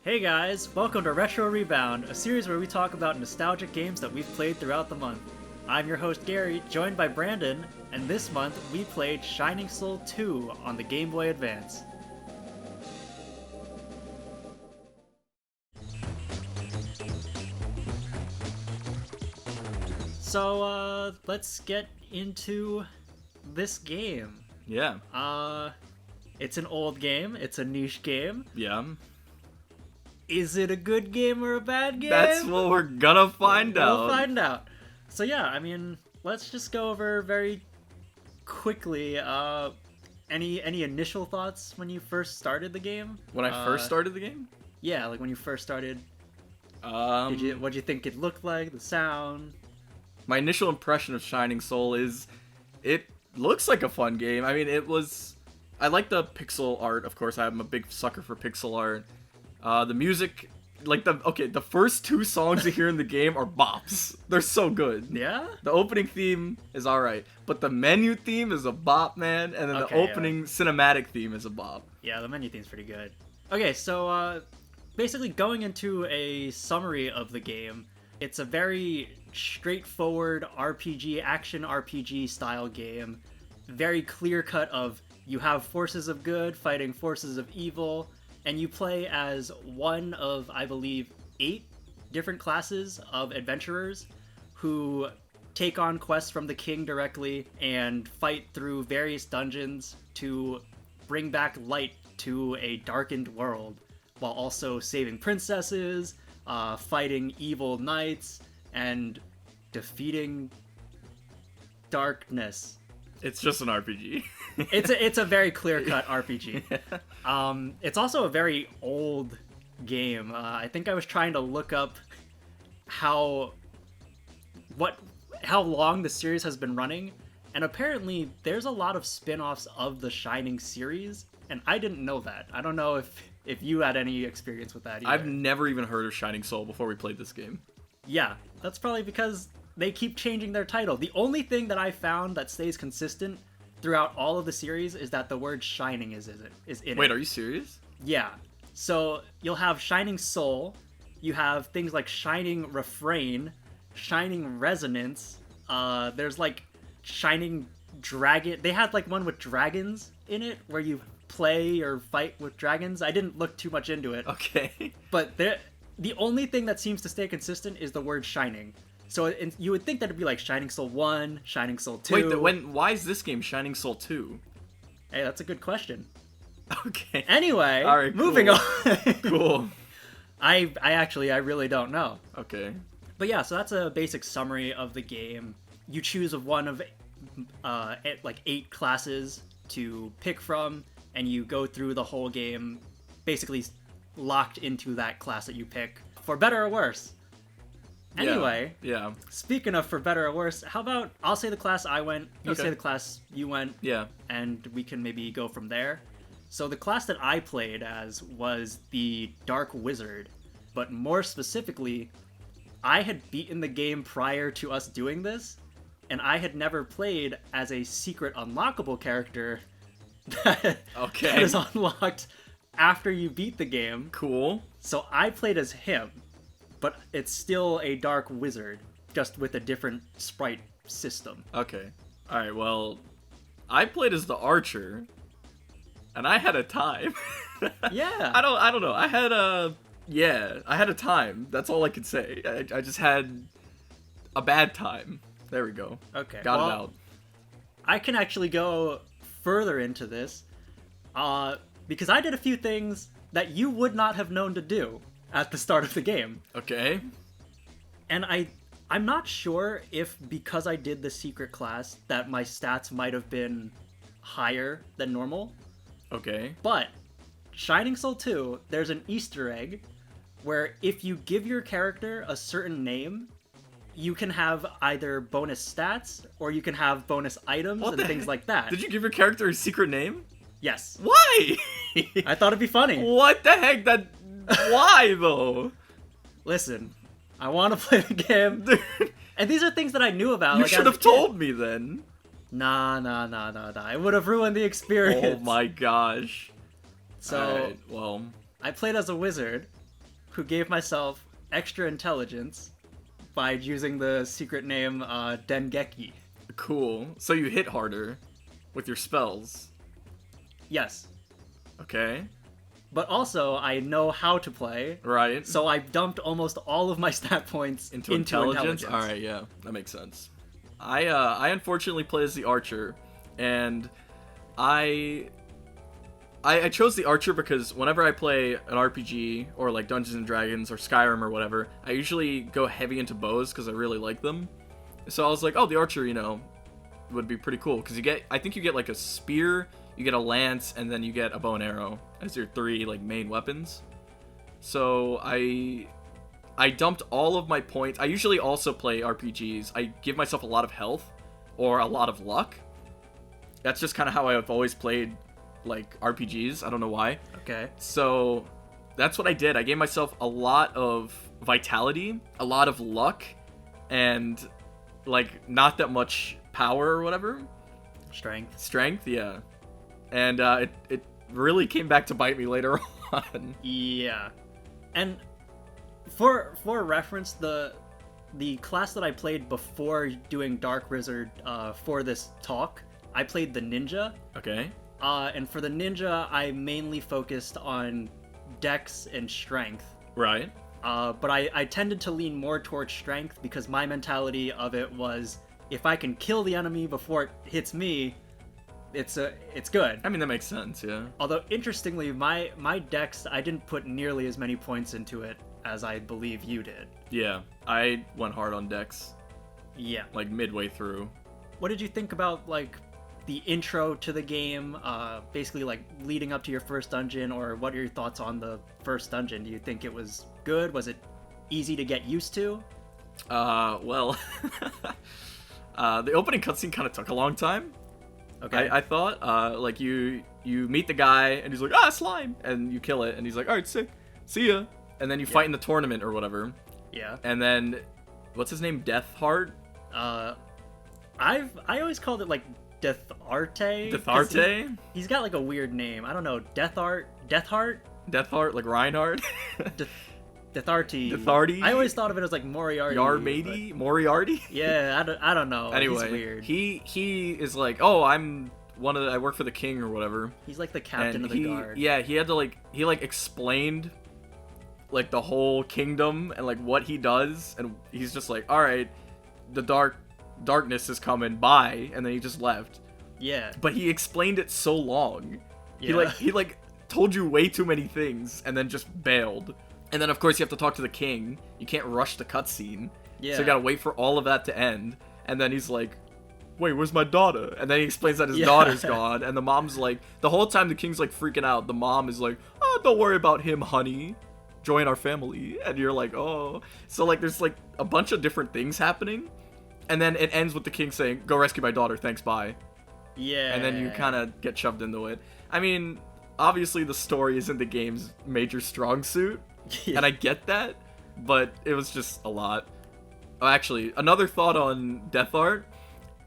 Hey guys, welcome to Retro Rebound, a series where we talk about nostalgic games that we've played throughout the month. I'm your host Gary, joined by Brandon, and this month we played Shining Soul 2 on the Gameboy Advance. So, let's get into this game. Yeah. It's an old game, it's a niche game. Yeah. Is it a good game or a bad game? That's what we're gonna find out. We'll find out. So yeah, I mean, let's just go over very quickly. Any initial thoughts when you first started the game? When I first started the game? Yeah, like when you first started. What'd you think it looked like? The sound? My initial impression of Shining Soul is, it looks like a fun game. I mean, I like the pixel art, of course. I'm a big sucker for pixel art. The music, like the first two songs you hear in the game are bops. They're so good. Yeah? The opening theme is alright, but the menu theme is a bop, man, and then the opening cinematic theme is a bop. Yeah, the menu theme's pretty good. Okay, so, basically going into a summary of the game, it's a very straightforward RPG, action RPG style game. Very clear cut of, you have forces of good fighting forces of evil, and you play as one of, I believe, 8 different classes of adventurers who take on quests from the king directly and fight through various dungeons to bring back light to a darkened world, while also saving princesses, fighting evil knights, and defeating darkness. It's just an RPG. It's a very clear-cut RPG. It's also a very old game. I think I was trying to look up how long the series has been running, and apparently there's a lot of spin-offs of the Shining series, and I didn't know that. I don't know if you had any experience with that either. I've never even heard of Shining Soul before we played this game. Yeah, that's probably because they keep changing their title. The only thing that I found that stays consistent throughout all of the series is that the word Shining is in it. Wait, are you serious? Yeah. So you'll have Shining Soul, you have things like Shining Refrain, Shining Resonance, there's like Shining Dragon. They had like one with dragons in it where you play or fight with dragons. I didn't look too much into it. Okay. But the only thing that seems to stay consistent is the word Shining. So you would think that it'd be like Shining Soul 1, Shining Soul 2. Wait, why is this game Shining Soul 2? Hey, that's a good question. Okay. Anyway, all right, moving on. Cool. I really don't know. Okay. But yeah, so that's a basic summary of the game. You choose of one of like 8 classes to pick from, and you go through the whole game basically locked into that class that you pick, for better or worse. Anyway, yeah. Speaking of for better or worse, how about I'll say the class I went, you Okay. say the class you went, Yeah. and we can maybe go from there. So the class that I played as was the Dark Wizard, but more specifically, I had beaten the game prior to us doing this, and I had never played as a secret unlockable character that is unlocked after you beat the game. Cool. So I played as him, but it's still a Dark Wizard, just with a different sprite system. Okay. Alright, well, I played as the Archer, and I had a time. Yeah. I don't know. I had a time. That's all I could say. I just had a bad time. There we go. Okay. Got it out. I can actually go further into this, because I did a few things that you would not have known to do at the start of the game. Okay. And I'm not sure if because I did the secret class that my stats might have been higher than normal. Okay. But Shining Soul 2, there's an Easter egg where if you give your character a certain name, you can have either bonus stats or you can have bonus items and things like that. Did you give your character a secret name? Yes. Why? I thought it'd be funny. What the heck? Why though? Listen, I want to play the game. And these are things that I knew about. You like, should have told me then. Nah. It would have ruined the experience. Oh my gosh. So, Alright, well, I played as a wizard, who gave myself extra intelligence by using the secret name Dengeki. Cool. So you hit harder with your spells. Yes. Okay. But also, I know how to play. Right. So I dumped almost all of my stat points into intelligence. All right, yeah, that makes sense. I unfortunately play as the archer, and I chose the archer because whenever I play an RPG or like Dungeons and Dragons or Skyrim or whatever, I usually go heavy into bows because I really like them. So I was like, oh, the archer, would be pretty cool because I think you get like a spear, you get a lance, and then you get a bow and arrow as your 3 like main weapons. So I dumped all of my points. I usually also play RPGs. I give myself a lot of health or a lot of luck. That's just kind of how I've always played like RPGs. I don't know why. Okay. So that's what I did. I gave myself a lot of vitality, a lot of luck, and like not that much power or whatever. Strength, yeah. And it really came back to bite me later on. Yeah. And for reference, the class that I played before doing Dark Wizard for this talk, I played the ninja. Okay. And for the ninja, I mainly focused on dex and strength. Right. But I tended to lean more towards strength because my mentality of it was, if I can kill the enemy before it hits me, it's good. I mean, that makes sense, yeah. Although, interestingly, my dex, I didn't put nearly as many points into it as I believe you did. Yeah, I went hard on dex. Yeah. Like, midway through. What did you think about, like, the intro to the game, basically, like, leading up to your first dungeon, or what are your thoughts on the first dungeon? Do you think it was good? Was it easy to get used to? Well, the opening cutscene kind of took a long time. Okay. I thought, like, you meet the guy, and he's like, slime! And you kill it, and he's like, alright, sick, see ya! And then you fight in the tournament or whatever. Yeah. And then, what's his name, Deathheart? I always called it, like, Deatharte? Deatharte? He's got, like, a weird name. I don't know, Deathheart? Deathheart, like Reinhardt? Deatharte. I always thought of it as, like, Moriarty. Yarmady? Moriarty? Yeah, I don't know. Anyway, he's weird. He is like, oh, I work for the king or whatever. He's like the captain of the guard. Yeah, he had to he explained like the whole kingdom and like what he does, and he's just like, all right, the darkness is coming, bye, and then he just left. Yeah. But he explained it so long. Yeah. He told you way too many things and then just bailed. And then of course you have to talk to the king. You can't rush the cutscene. Yeah. So you gotta wait for all of that to end. And then he's like, wait, where's my daughter? And then he explains that his daughter's gone. And the mom's like, the whole time the king's like freaking out, the mom is like, oh, don't worry about him, honey. Join our family. And you're like, oh. So like there's like a bunch of different things happening. And then it ends with the king saying, go rescue my daughter, thanks, bye. Yeah. And then you kind of get shoved into it. I mean, obviously the story isn't the game's major strong suit. And I get that. But it was just a lot. Oh, actually, another thought on Deathheart.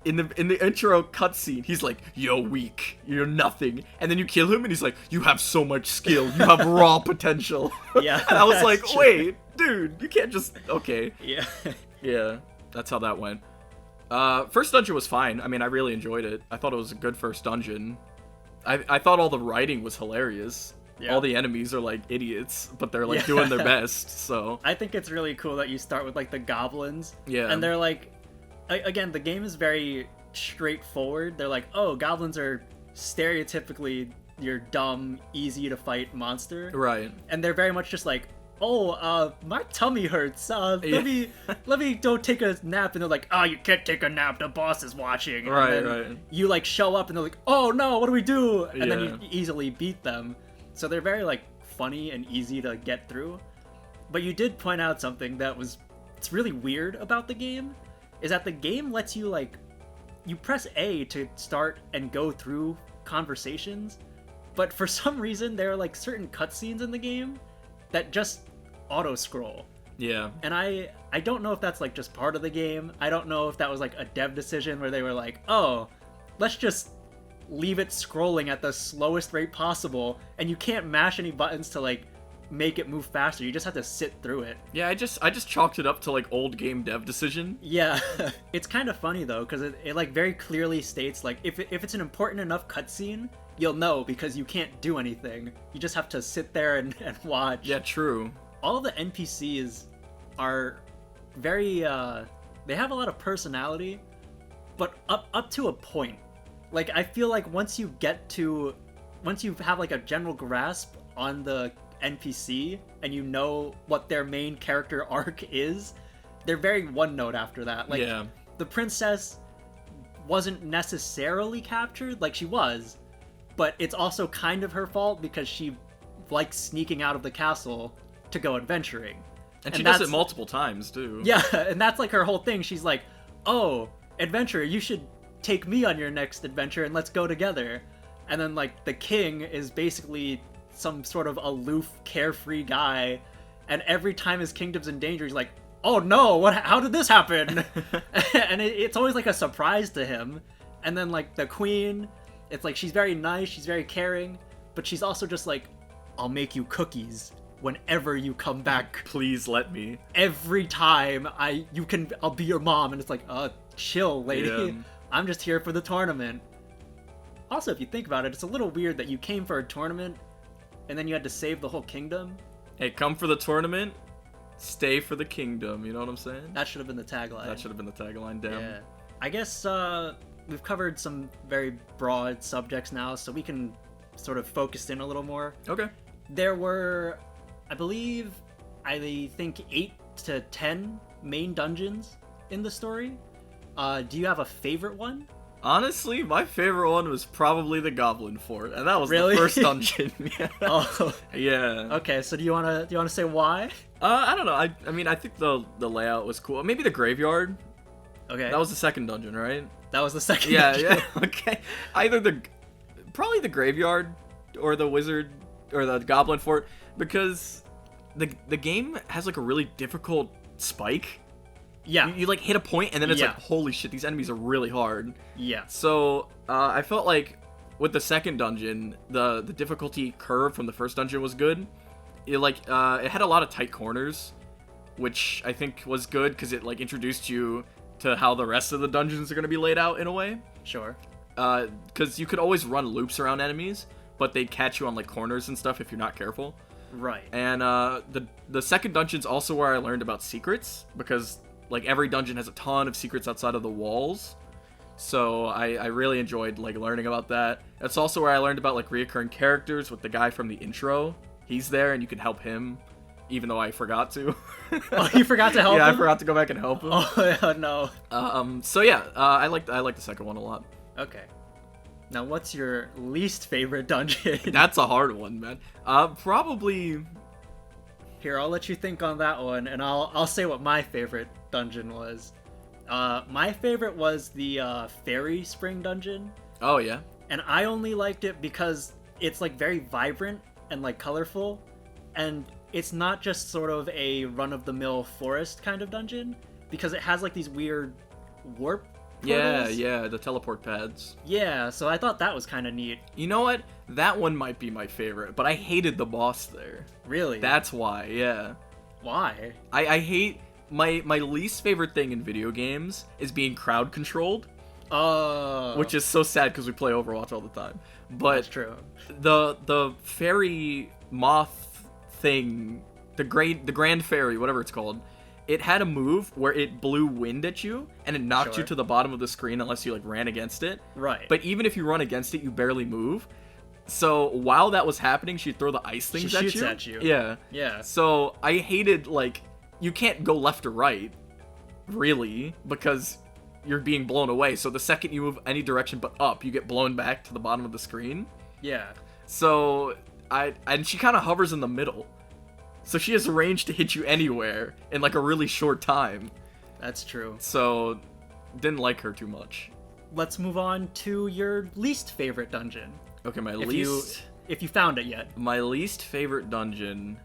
In the intro cutscene, he's like, you're weak, you're nothing. And then you kill him and he's like, you have so much skill, you have raw potential. Yeah. And I was like, wait, dude, you can't just, okay. Yeah. Yeah, that's how that went. First dungeon was fine. I mean, I really enjoyed it. I thought it was a good first dungeon. I thought all the writing was hilarious. Yeah. All the enemies are like idiots, but they're like doing their best, so. I think it's really cool that you start with like the goblins. Yeah. And they're like, again, the game is very straightforward. They're like, oh, goblins are stereotypically your dumb, easy to fight monster. Right. And they're very much just like, oh, my tummy hurts. Let me go take a nap. And they're like, oh, you can't take a nap. The boss is watching. And right. You like show up and they're like, oh no, what do we do? And then you easily beat them. So they're very like funny and easy to get through. But you did point out something that it's really weird about the game, is that the game lets you like, you press A to start and go through conversations, but for some reason there are like certain cutscenes in the game that just auto scroll. Yeah. And I don't know if that's like just part of the game. I don't know if that was like a dev decision where they were like, oh, let's just leave it scrolling at the slowest rate possible, and you can't mash any buttons to like make it move faster. You just have to sit through it. Yeah, I just chalked it up to like old game dev decision. Yeah. It's kind of funny though, because it like very clearly states like if it's an important enough cutscene, you'll know because you can't do anything. You just have to sit there and watch. Yeah, true. All the NPCs are very they have a lot of personality, but up to a point. Like I feel like once you have like a general grasp on the NPC and you know what their main character arc is, they're very one note after that. Like yeah. The princess wasn't necessarily captured, like she was, but it's also kind of her fault because she likes sneaking out of the castle to go adventuring. And she does it multiple times too. Yeah, and that's like her whole thing. She's like, "Oh, adventurer, you should take me on your next adventure and let's go together." And then like the king is basically some sort of aloof, carefree guy, and every time his kingdom's in danger, he's like, "Oh no, how did this happen?" And it's always like a surprise to him. And then like the queen, it's like she's very nice, she's very caring, but she's also just like, "I'll make you cookies whenever you come back. Please let me. Every time I'll be your mom." And it's like, chill, lady. Yeah. I'm just here for the tournament. Also, if you think about it, it's a little weird that you came for a tournament and then you had to save the whole kingdom. Hey, come for the tournament, stay for the kingdom. You know what I'm saying? That should have been the tagline. That should have been the tagline. Damn. Yeah. I guess we've covered some very broad subjects now, so we can sort of focus in a little more. Okay. There were, I think 8 to 10 main dungeons in the story. Do you have a favorite one? Honestly, my favorite one was probably the Goblin Fort, and that was Really? the first dungeon. Yeah. Oh. Yeah. Okay, so do you wanna say why? I don't know. I mean, I think the layout was cool. Maybe the graveyard. Okay. That was the second dungeon, right? That was the second Yeah, dungeon. yeah. Okay. Probably the graveyard or the wizard or the Goblin Fort, because the game has like a really difficult spike. Yeah. You like hit a point and then it's Yeah. like, holy shit, these enemies are really hard. Yeah. So I felt like with the second dungeon, the difficulty curve from the first dungeon was good. It had a lot of tight corners, which I think was good because it like introduced you to how the rest of the dungeons are going to be laid out in a way. Sure. Because you could always run loops around enemies, but they'd catch you on like corners and stuff if you're not careful. Right. And the second dungeon's also where I learned about secrets, because like every dungeon has a ton of secrets outside of the walls. So I really enjoyed like learning about that. That's also where I learned about like reoccurring characters with the guy from the intro. He's there and you can help him, even though I forgot to. Oh, you forgot to help him? Yeah, I forgot to go back and help him. Oh, no. So yeah, I like the second one a lot. Okay. Now, what's your least favorite dungeon? That's a hard one, man. Probably. Here, I'll let you think on that one, and I'll say what my favorite dungeon was. My favorite was the Fairy Spring dungeon. Oh yeah. And I only liked it because it's like very vibrant and like colorful, and it's not just sort of a run-of-the-mill forest kind of dungeon, because it has like these weird warp portals. Yeah, the teleport pads. Yeah, so I thought that was kind of neat. You know what? That one might be my favorite, but I hated the boss there. Really? That's why, yeah. Why? I hate... My least favorite thing in video games is being crowd controlled. Oh. Which is so sad because we play Overwatch all the time. But That's true. The fairy moth thing, the grand fairy, whatever it's called, it had a move where it blew wind at you and it knocked you to the bottom of the screen unless you like ran against it. Right. But even if you run against it, you barely move. So while that was happening, she'd throw the ice things She shoots at you. Yeah. Yeah. So I hated, like, you can't go left or right, really, because you're being blown away. So the second you move any direction but up, you get blown back to the bottom of the screen. Yeah. So and she kind of hovers in the middle. So she has range to hit you anywhere in like a really short time. That's true. So didn't like her too much. Let's move on to your least favorite dungeon. Okay, If you found it yet. My least favorite dungeon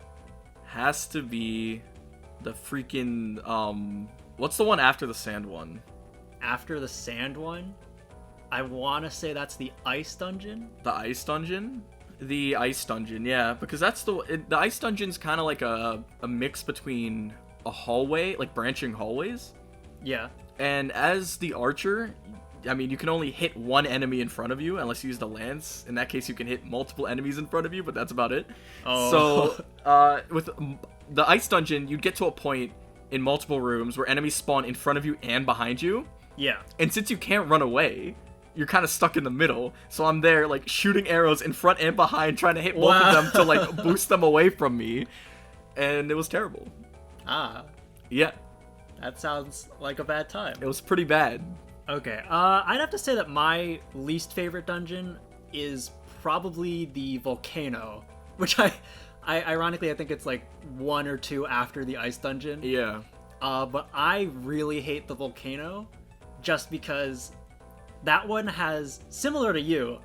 has to be the freaking what's the one after the sand one? After the sand one, I want to say that's the ice dungeon. The ice dungeon? The ice dungeon, yeah, because that's the ice dungeon's kind of like a mix between a hallway, like branching hallways. Yeah. And as the archer, I mean, you can only hit one enemy in front of you unless you use the lance. In that case, you can hit multiple enemies in front of you, but that's about it. Oh. So, with the ice dungeon, you get to a point in multiple rooms where enemies spawn in front of you and behind you. Yeah. And since you can't run away, you're kind of stuck in the middle. So I'm there, like, shooting arrows in front and behind, trying to hit both of them to, like, boost them away from me. And it was terrible. Ah. Yeah. That sounds like a bad time. It was pretty bad. Okay, I'd have to say that my least favorite dungeon is probably the volcano, which I ironically, I think it's like 1 or 2 after the ice dungeon. Yeah. But I really hate the volcano just because that one has, similar to you,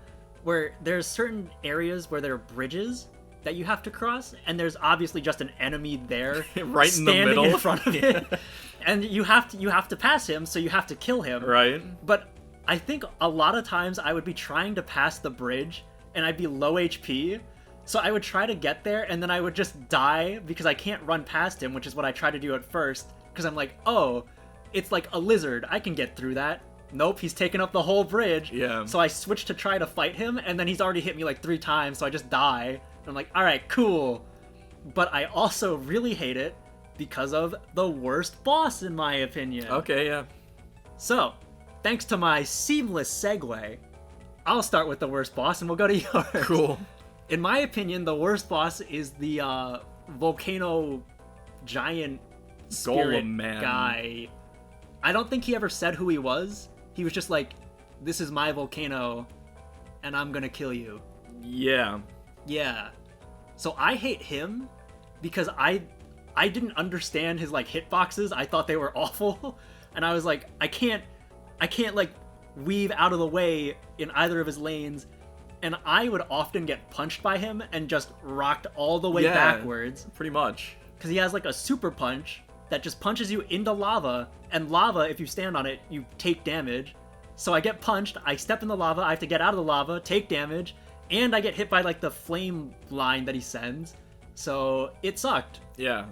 where there's certain areas where there are bridges that you have to cross, and there's obviously just an enemy there right in the standing middle in front of it. And you have to pass him, so you have to kill him. Right. But I think a lot of times I would be trying to pass the bridge, and I'd be low HP, so I would try to get there, and then I would just die because I can't run past him, which is what I tried to do at first, because I'm like, oh, it's like a lizard, I can get through that. Nope, he's taken up the whole bridge. Yeah. So I switched to try to fight him, and then he's already hit me like 3 times, so I just die. And I'm like, alright, cool. But I also really hate it because of the worst boss, in my opinion. Okay, yeah. So, thanks to my seamless segue, I'll start with the worst boss and we'll go to yours. Cool. In my opinion, the worst boss is the volcano giant spirit Golem man guy. I don't think he ever said who he was. He was just like, this is my volcano and I'm gonna kill you. Yeah. Yeah. So I hate him because I didn't understand his like hitboxes. I thought they were awful. And I was like, I can't like weave out of the way in either of his lanes. And I would often get punched by him and just rocked all the way backwards. Pretty much. Because he has like a super punch that just punches you into lava. And lava, if you stand on it, you take damage. So I get punched, I step in the lava, I have to get out of the lava, take damage, and I get hit by like the flame line that he sends. So it sucked. Yeah.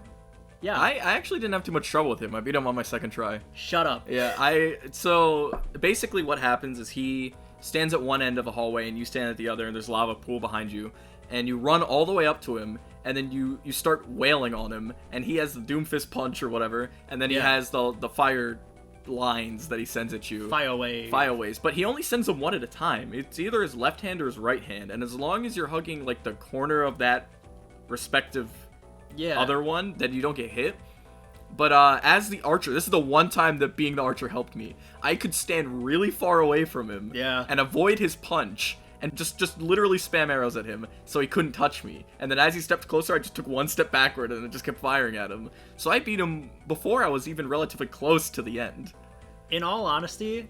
Yeah. I actually didn't have too much trouble with him. I beat him on my second try. Shut up. Yeah, so basically what happens is he stands at one end of a hallway and you stand at the other, and there's a lava pool behind you, and you run all the way up to him, and then you start wailing on him, and he has the Doomfist punch or whatever, and then he has the fire lines that he sends at you. Fireways. But he only sends them one at a time. It's either his left hand or his right hand, and as long as you're hugging like the corner of that respective other one, then you don't get hit. But as the archer, this is the one time that being the archer helped me. I could stand really far away from him and avoid his punch and just literally spam arrows at him so he couldn't touch me. And then as he stepped closer, I just took one step backward and then just kept firing at him. So I beat him before I was even relatively close to the end. In all honesty,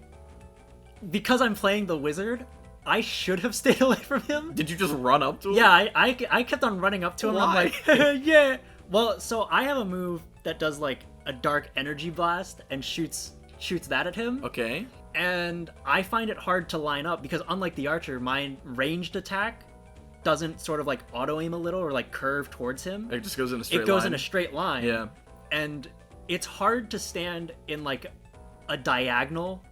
because I'm playing the wizard, I should have stayed away from him. Did you just run up to him? Yeah, I kept on running up to him. Why? I'm like, yeah. Well, so I have a move that does like a dark energy blast and shoots that at him. Okay. And I find it hard to line up because unlike the archer, my ranged attack doesn't sort of like auto aim a little or like curve towards him. It just goes in a straight line. It goes in a straight line. Yeah. And it's hard to stand in like a diagonal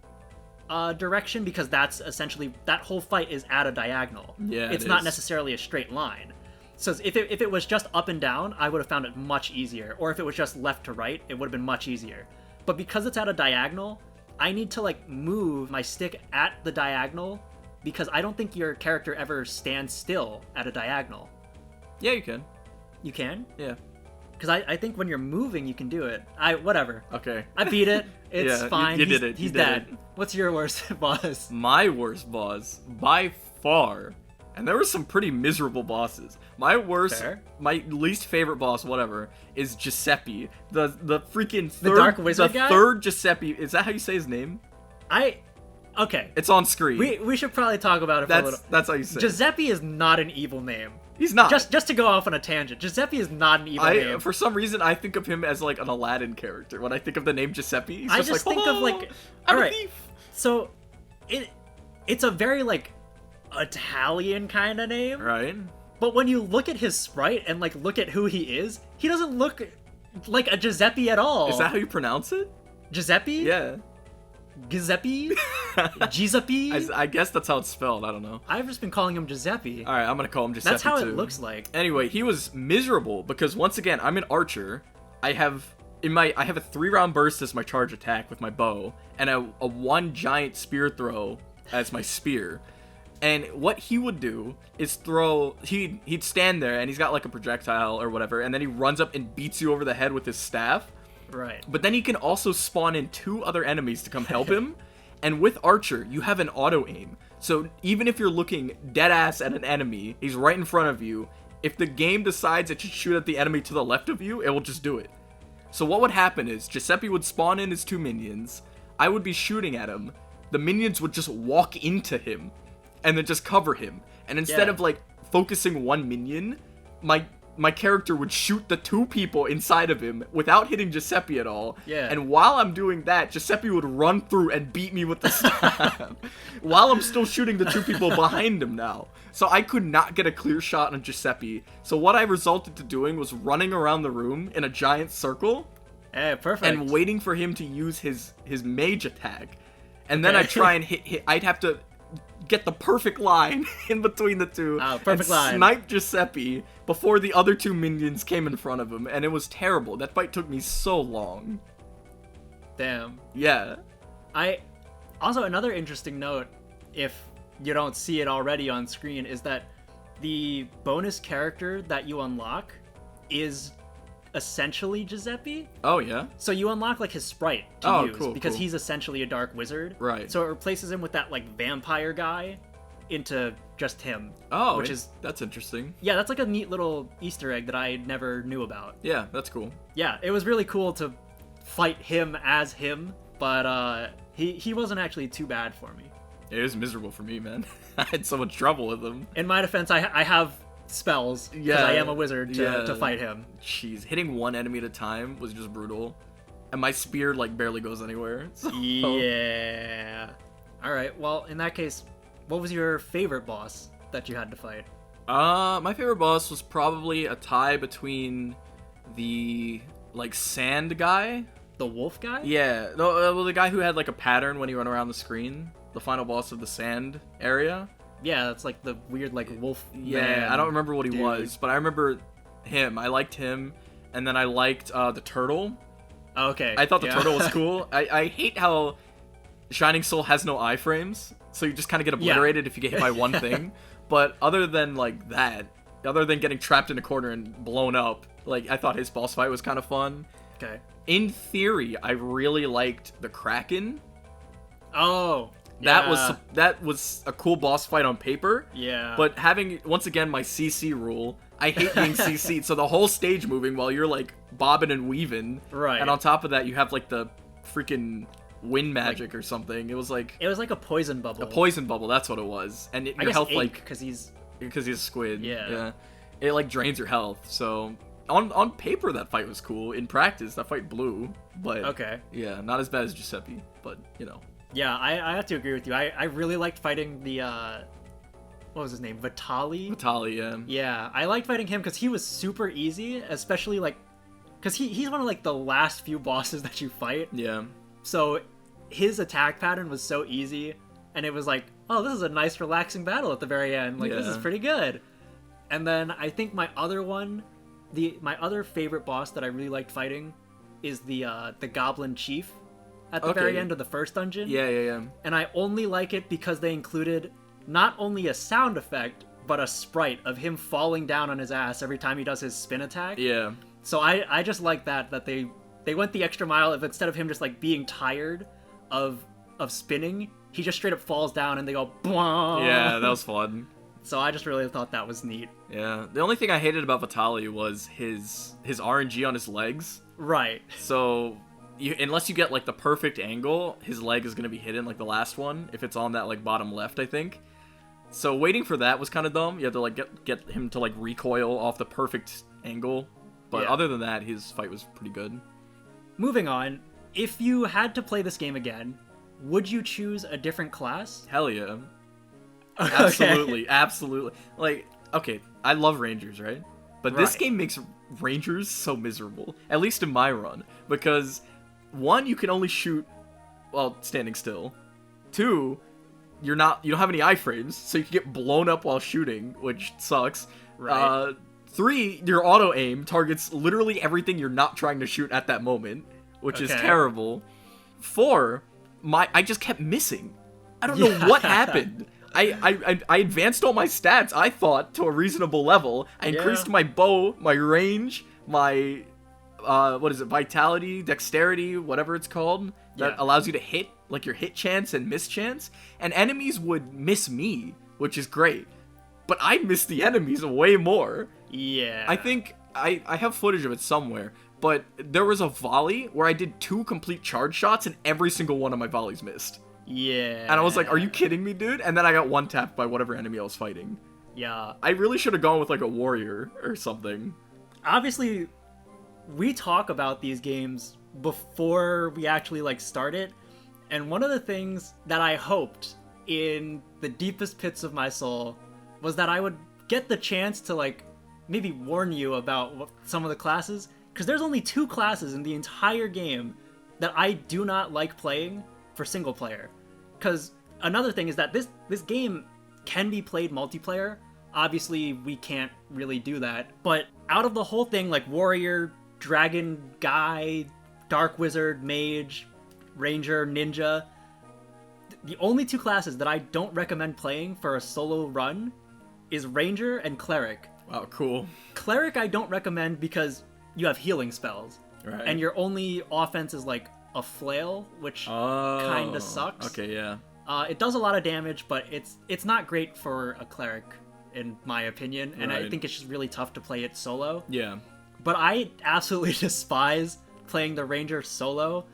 direction because that's essentially, that whole fight is at a diagonal. Yeah, it's not necessarily a straight line. So if it was just up and down, I would have found it much easier. Or if it was just left to right, it would have been much easier. But because it's at a diagonal, I need to like move my stick at the diagonal because I don't think your character ever stands still at a diagonal. Yeah, you can. You can? Yeah. Because I think when you're moving, you can do it. Whatever. Okay. I beat it. It's fine. You did it. He's dead. What's your worst boss? My worst boss, by far, and there were some pretty miserable bosses. My least favorite boss, whatever, is Giuseppe. The freaking third, the dark wizard guy? third Giuseppe. Is that how you say his name? Okay. It's on screen. We should probably talk about it for a little. That's how you say it. Giuseppe is not an evil name. He's not. Just to go off on a tangent, Giuseppe is not an evil name. For some reason, I think of him as like an Aladdin character. When I think of the name Giuseppe, he's I just just like, think of like, I'm all a right. thief. So, it's a very like Italian kind of name. Right? But when you look at his sprite and like look at who he is, he doesn't look like a Giuseppe at all. Is that how you pronounce it? Giuseppe? Yeah. Giuseppe? Giuseppe? I guess that's how it's spelled. I don't know. I've just been calling him Giuseppe. All right, I'm gonna call him Giuseppe. That's how too. it looks like. Anyway, he was miserable because once again, I'm an archer. I have a 3-round burst as my charge attack with my bow, and a 1 giant spear throw as my spear. And what he would do is he'd stand there and he's got like a projectile or whatever, and then he runs up and beats you over the head with his staff. Right. But then he can also spawn in 2 other enemies to come help him. And with Archer, you have an auto aim. So even if you're looking dead ass at an enemy, he's right in front of you. If the game decides it should shoot at the enemy to the left of you, it will just do it. So what would happen is Giuseppe would spawn in his 2 minions. I would be shooting at him. The minions would just walk into him and then just cover him. And instead of like focusing 1 minion, my character would shoot the 2 people inside of him without hitting Giuseppe at all. Yeah. And while I'm doing that, Giuseppe would run through and beat me with the staff while I'm still shooting the 2 people behind him now. So I could not get a clear shot on Giuseppe. So what I resulted to doing was running around the room in a giant circle. Hey, perfect. And waiting for him to use his mage attack. And then I'd try and hit I'd have to get the perfect line in between the 2 perfect and line. snipe Giuseppe before the other 2 minions came in front of him, and it was terrible. That fight took me so long. Damn. Yeah. Also, another interesting note, if you don't see it already on screen, is that the bonus character that you unlock is essentially Giuseppe. Oh, yeah? So you unlock like his sprite to use cool, because cool. he's essentially a dark wizard. Right. So it replaces him with that like vampire guy into just him. Oh, which is that's interesting. Yeah, that's like a neat little Easter egg that I never knew about. Yeah, that's cool. Yeah, it was really cool to fight him as him, but he wasn't actually too bad for me. It was miserable for me, man. I had so much trouble with him. In my defense, I have spells because I am a wizard to fight him. Jeez, hitting 1 enemy at a time was just brutal. And my spear like barely goes anywhere. So. Yeah. Alright, well, in that case, what was your favorite boss that you had to fight? My favorite boss was probably a tie between the like sand guy. The wolf guy? Yeah, well, the guy who had like a pattern when he ran around the screen. The final boss of the sand area. Yeah, that's like the weird like wolf. Yeah, man I don't remember what he dude. was, but I remember him. I liked him, and then I liked the turtle. Okay. I thought the turtle was cool. I hate how Shining Soul has no iframes, so you just kind of get obliterated if you get hit by one thing. But other than like that, other than getting trapped in a corner and blown up, like I thought his boss fight was kind of fun. Okay. In theory, I really liked the Kraken. Oh. That was a cool boss fight on paper. Yeah. But having, once again, my CC rule, I hate being CC'd. So the whole stage moving while you're like bobbing and weaving. Right. And on top of that, you have like the freaking wind magic or something. It was like a poison bubble. a poison bubble. That's what it was. And your health like because he's a squid. Yeah. It like drains your health. So on paper that fight was cool. In practice, that fight blew. But okay. Yeah, not as bad as Giuseppe. But you know. Yeah, I have to agree with you. I really liked fighting the, what was his name? Vitali? Vitali, yeah. Yeah, I liked fighting him because he was super easy, especially, like, because he's one of, like, the last few bosses that you fight. Yeah. So his attack pattern was so easy, and it was like, oh, this is a nice, relaxing battle at the very end. Like, this is pretty good. And then I think my other one, my other favorite boss that I really liked fighting is the Goblin Chief. At the very end of the first dungeon. Yeah. And I only like it because they included not only a sound effect, but a sprite of him falling down on his ass every time he does his spin attack. Yeah. So I just like that they went the extra mile of instead of him just like being tired of spinning, he just straight up falls down and they go Bwah! Yeah, that was fun. So I just really thought that was neat. Yeah. The only thing I hated about Vitali was his RNG on his legs. Right. So unless you get like the perfect angle, his leg is gonna be hidden like the last one if it's on that like bottom left, I think. So waiting for that was kind of dumb. You had to like get him to like recoil off the perfect angle. But other than that, his fight was pretty good. Moving on, if you had to play this game again, would you choose a different class? Hell yeah. Absolutely, absolutely. Like, okay, I love Rangers, right? But this Right. game makes Rangers so miserable, at least in my run, because one, you can only shoot while standing still. Two, you don't have any iframes, so you can get blown up while shooting, which sucks. Right. Three, your auto aim targets literally everything you're not trying to shoot at that moment, which is Okay. terrible. Four, I just kept missing. I don't know Yeah. what happened. I advanced all my stats, I thought, to a reasonable level. I increased Yeah. my bow, my range, my what is it, vitality, dexterity, whatever it's called, that Yeah. allows you to hit, like your hit chance and miss chance. And enemies would miss me, which is great. But I missed the enemies way more. Yeah. I think I have footage of it somewhere, but there was a volley where I did 2 complete charge shots and every single one of my volleys missed. Yeah. And I was like, are you kidding me, dude? And then I got one-tapped by whatever enemy I was fighting. Yeah. I really should have gone with like a warrior or something. Obviously, we talk about these games before we actually like start it, and one of the things that I hoped in the deepest pits of my soul was that I would get the chance to like maybe warn you about some of the classes, because there's only 2 classes in the entire game that I do not like playing for single player. Because another thing is that this game can be played multiplayer. Obviously, we can't really do that. But out of the whole thing, like warrior, dragon, guy, dark wizard, mage, ranger, ninja, the only 2 classes that I don't recommend playing for a solo run is ranger and cleric. Wow, cool. Cleric I don't recommend because you have healing spells. Right. And your only offense is like a flail, which kinda sucks. Okay, yeah. It does a lot of damage, but it's not great for a cleric, in my opinion, and I Right. think it's just really tough to play it solo. Yeah. But I absolutely despise playing the ranger solo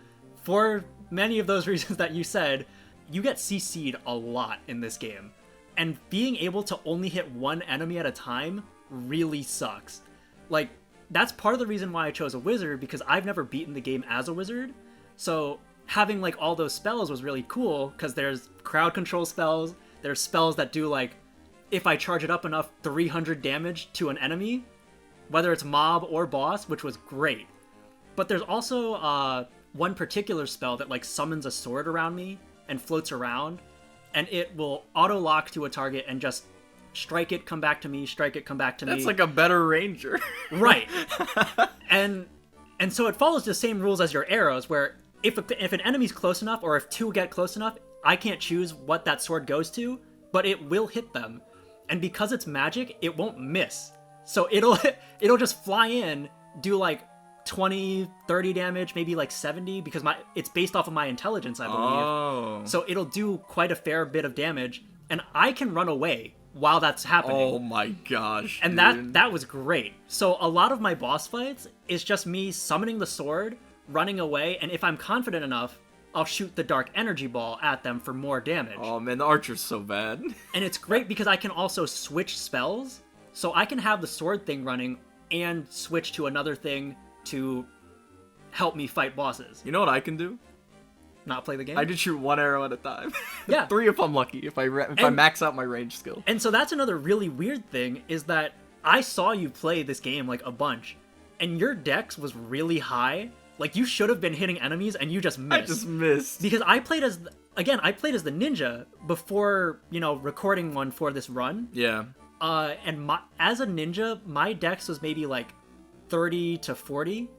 for many of those reasons that you said. You get CC'd a lot in this game, and being able to only hit one enemy at a time really sucks. Like, that's part of the reason why I chose a wizard, because I've never beaten the game as a wizard. So having like all those spells was really cool, because there's crowd control spells, there's spells that do like, if I charge it up enough, 300 damage to an enemy, whether it's mob or boss, which was great. But there's also one particular spell that like summons a sword around me and floats around, and it will auto lock to a target and just strike it, come back to me, strike it, come back to me. That's like a better ranger. Right. And so it follows the same rules as your arrows, where if an enemy's close enough, or if 2 get close enough, I can't choose what that sword goes to, but it will hit them. And because it's magic, it won't miss. So it'll just fly in, do like 20, 30 damage, maybe like 70, because it's based off of my intelligence, I believe. Oh. So it'll do quite a fair bit of damage, and I can run away while that's happening. Oh my gosh. And dude. that was great. So a lot of my boss fights is just me summoning the sword, running away, and if I'm confident enough, I'll shoot the dark energy ball at them for more damage. Oh man, the archer's so bad. And it's great because I can also switch spells. So I can have the sword thing running and switch to another thing to help me fight bosses. You know what I can do? Not play the game? I just shoot 1 arrow at a time. Yeah. 3 if I'm lucky, if I max out my range skill. And so that's another really weird thing, is that I saw you play this game like a bunch, and your dex was really high. Like, you should have been hitting enemies, and you just missed. I just missed. Because I played as the ninja before, recording one for this run. Yeah. And as a ninja, my dex was maybe like 30 to 40,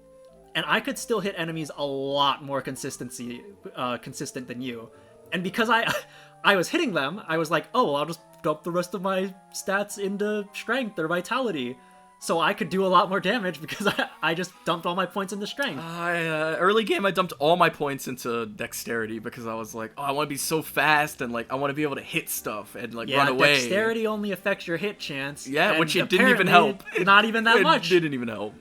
and I could still hit enemies a lot more consistent than you. And because I was hitting them, I was like, oh, well, I'll just dump the rest of my stats into strength or vitality. So I could do a lot more damage because I just dumped all my points into strength. Early game, I dumped all my points into dexterity because I was like, oh, I want to be so fast and like I want to be able to hit stuff and like run away. Dexterity only affects your hit chance. Yeah, and which it didn't even help. Not even that much. It didn't even help.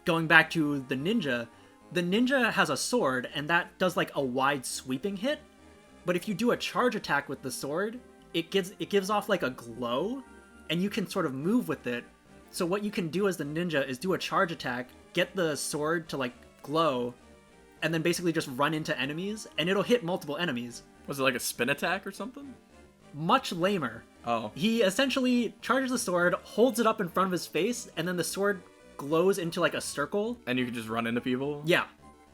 Going back to the ninja has a sword, and that does like a wide sweeping hit. But if you do a charge attack with the sword, it gives off like a glow, and you can sort of move with it. So what you can do as the ninja is do a charge attack, get the sword to like glow, and then basically just run into enemies, and it'll hit multiple enemies. Was it like a spin attack or something? much lamer. Oh. He essentially charges the sword, holds it up in front of his face, and then the sword glows into like a circle. And you can just run into people? Yeah.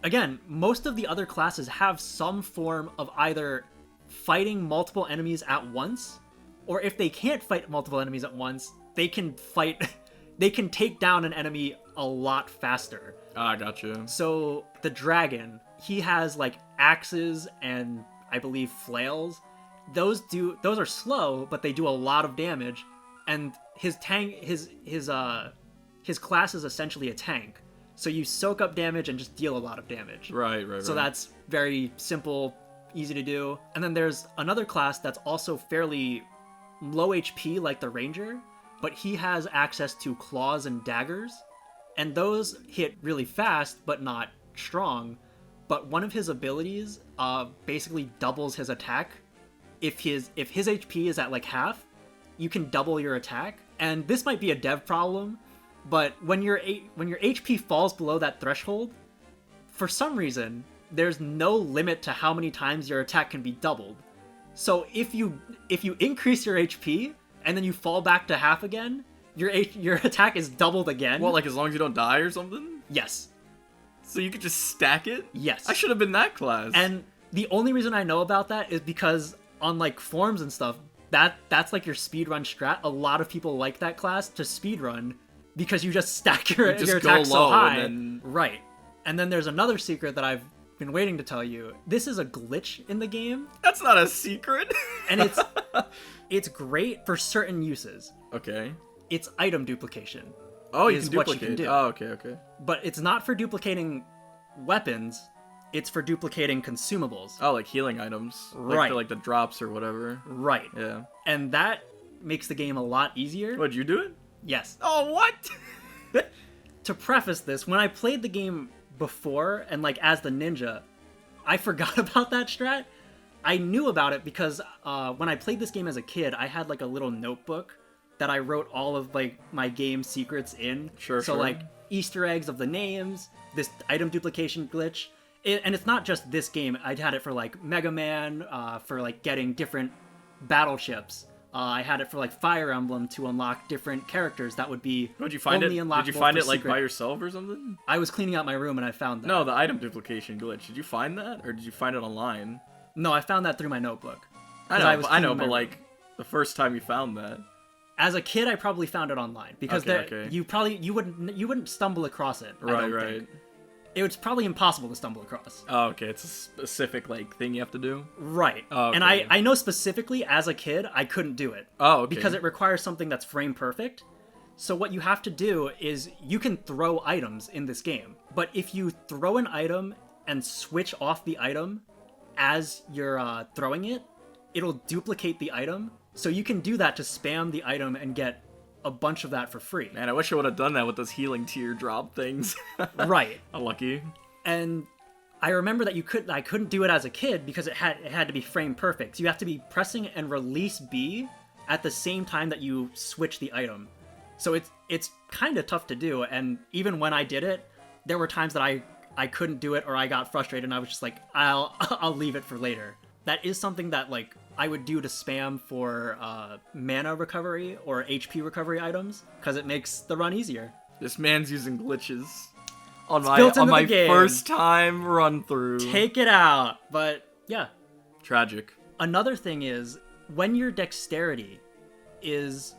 Again, most of the other classes have some form of either fighting multiple enemies at once, or if they can't fight multiple enemies at once, they can take down an enemy a lot faster. Ah, gotcha. So the dragon, he has like axes and I believe flails. Those are slow, but they do a lot of damage, and his class is essentially a tank. So you soak up damage and just deal a lot of damage. Right. So that's very simple, easy to do. And then there's another class that's also fairly low HP like the ranger, but he has access to claws and daggers, and those hit really fast but not strong. But one of his abilities basically doubles his attack. If his HP is at like half, you can double your attack. And this might be a dev problem, but when your HP falls below that threshold, for some reason there's no limit to how many times your attack can be doubled. So if you increase your HP and then you fall back to half again, your attack is doubled again. Well, like as long as you don't die or something? Yes. So you could just stack it? Yes. I should have been that class. And the only reason I know about that is because on like forums and stuff, that's like your speedrun strat. A lot of people like that class to speedrun because you just stack your attack so high. And then... Right. And then there's another secret that I've been waiting to tell you. This is a glitch in the game. That's not a secret. And it's great for certain uses. Okay. It's item duplication. Oh, you is can what duplicate. you can do. Oh, okay. But it's not for duplicating weapons. It's for duplicating consumables. Oh, like healing items. Right. Like the drops or whatever. Right. Yeah. And that makes the game a lot easier. What'd you do it? Yes. Oh, what? To preface this, when I played the game before and like as the ninja, I forgot about that strat. I knew about it because when I played this game as a kid, I had like a little notebook that I wrote all of like my game secrets in. Sure. Like Easter eggs of the names, this item duplication glitch. And it's not just this game. I'd had it for like Mega Man, for like getting different battleships. I had it for like Fire Emblem to unlock different characters that would be Did you find only it? unlockable Did you find for it like secret. by yourself or something? I was cleaning out my room and I found that. No, the item duplication glitch. Did you find that, or did you find it online? No, I found that through my notebook. I 'Cause know, was I know, cleaning my but room. like the first time you found that. As a kid, I probably found it online because Okay. you wouldn't stumble across it. I don't Right. think. It was probably impossible to stumble across. Oh, okay. It's a specific like thing you have to do. Right. Oh, okay. And I know specifically as a kid I couldn't do it. Oh, okay. Because it requires something that's frame perfect. So what you have to do is you can throw items in this game, but if you throw an item and switch off the item as you're throwing it, it'll duplicate the item. So you can do that to spam the item and get a bunch of that for free. Man, I wish I would have done that with those healing teardrop things. Right. Unlucky. And I remember that I couldn't do it as a kid because it had to be frame perfect. So you have to be pressing and release B at the same time that you switch the item. So it's kind of tough to do, and even when I did it, there were times that I couldn't do it or I got frustrated and I was just like, I'll leave it for later. That is something that like I would do to spam for mana recovery or HP recovery items because it makes the run easier. This man's using glitches on built into my the game. first time run through. Take it out. But yeah. Tragic. Another thing is when your dexterity is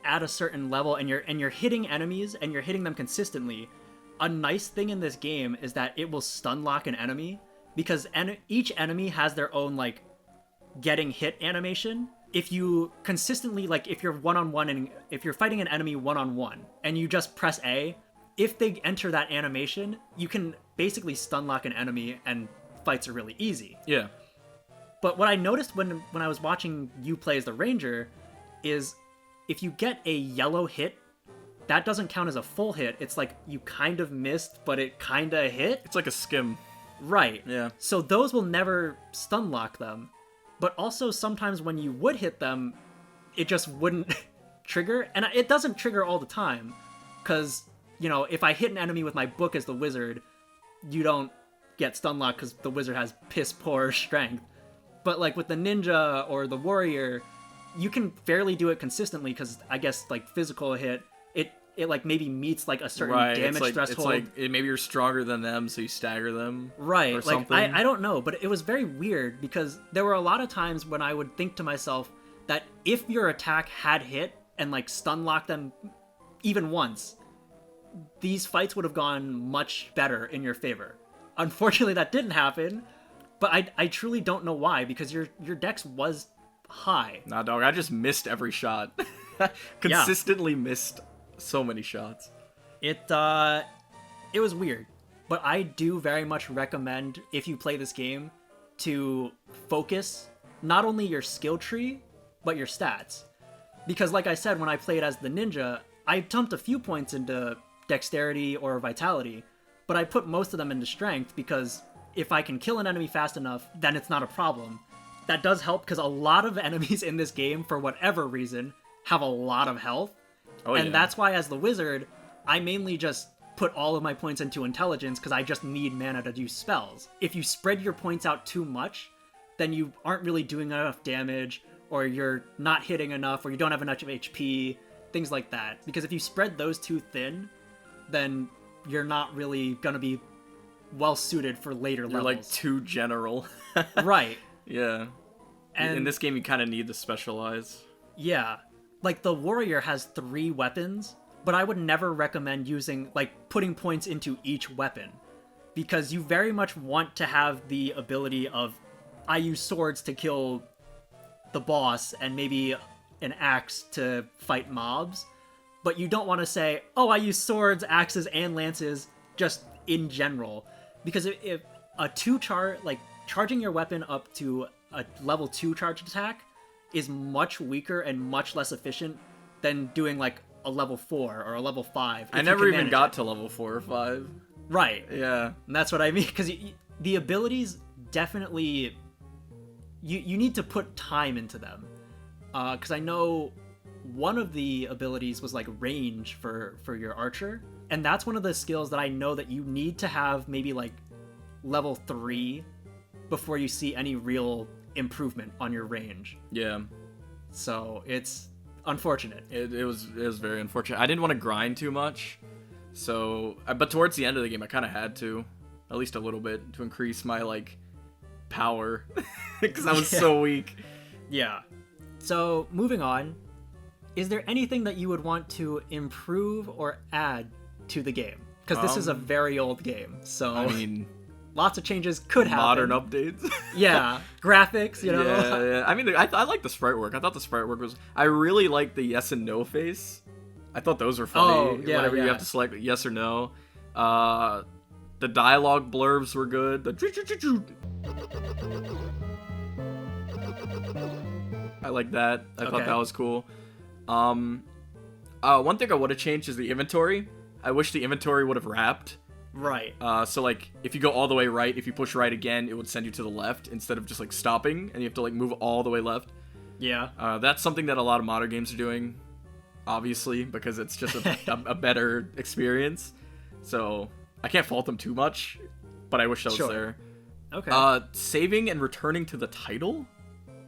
at a certain level and you're hitting enemies and you're hitting them consistently, a nice thing in this game is that it will stun lock an enemy because each enemy has their own like getting hit animation. If you consistently, like if you're one-on-one and if you're fighting an enemy one-on-one and you just press A, if they enter that animation, you can basically stun lock an enemy and fights are really easy. Yeah. But what I noticed when I was watching you play as the ranger is if you get a yellow hit, that doesn't count as a full hit. It's like you kind of missed, but it kind of hit. It's like a skim. Right. Yeah. So those will never stun lock them. But also sometimes when you would hit them, it just wouldn't trigger. And it doesn't trigger all the time. Because, you know, if I hit an enemy with my book as the wizard, you don't get stun locked because the wizard has piss poor strength. But like with the ninja or the warrior, you can fairly do it consistently because I guess like physical hit, it like maybe meets like a certain damage threshold. It's like maybe you're stronger than them, so you stagger them. Right. Or like something. I don't know, but it was very weird because there were a lot of times when I would think to myself that if your attack had hit and like stun locked them even once, these fights would have gone much better in your favor. Unfortunately, that didn't happen, but I truly don't know why, because your dex was high. Nah, dog, I just missed every shot. Consistently missed so many shots. It was weird, but I do very much recommend, if you play this game, to focus not only your skill tree, but your stats. Because like I said, when I played as the ninja, I dumped a few points into dexterity or vitality, but I put most of them into strength because if I can kill an enemy fast enough, then it's not a problem. That does help because a lot of enemies in this game, for whatever reason, have a lot of health. And that's why as the wizard, I mainly just put all of my points into intelligence because I just need mana to do spells. If you spread your points out too much, then you aren't really doing enough damage, or you're not hitting enough, or you don't have enough HP, things like that. Because if you spread those too thin, then you're not really gonna be well suited for later levels. You're like too general. Right. Yeah. And in this game, you kind of need to specialize. Yeah. Like, the warrior has 3 weapons, but I would never recommend using, like, putting points into each weapon. Because you very much want to have the ability of, I use swords to kill the boss and maybe an axe to fight mobs. But you don't want to say, oh, I use swords, axes, and lances just in general. Because if a charging your weapon up to a level 2 charged attack is much weaker and much less efficient than doing like a level 4 or a level 5. I never even got to level 4 or 5. Right. Yeah. And that's what I mean, because the abilities definitely, you need to put time into them. Because I know one of the abilities was like range for your archer, and that's one of the skills that I know that you need to have maybe like level 3 before you see any real improvement on your range. Yeah. So it's unfortunate. It was very unfortunate. I didn't want to grind too much, so but towards the end of the game I kind of had to, at least a little bit, to increase my like power because I was so weak. Yeah. So moving on, is there anything that you would want to improve or add to the game? Because this is a very old game, so I mean, lots of changes could happen. Modern updates. Yeah, graphics, you know. Yeah. I mean, I like the sprite work. I thought the sprite work was. I really like the yes and no face. I thought those were funny. Oh, yeah, Whenever you have to select yes or no. The dialogue blurbs were good. I like that. I thought that was cool. One thing I would have changed is the inventory. I wish the inventory would have wrapped. Right. So like if you go all the way right, if you push right again, it would send you to the left instead of just like stopping and you have to like move all the way left. Yeah. That's something that a lot of modern games are doing, obviously, because it's just a better experience. So I can't fault them too much, but I wish that was there. Okay. Saving and returning to the title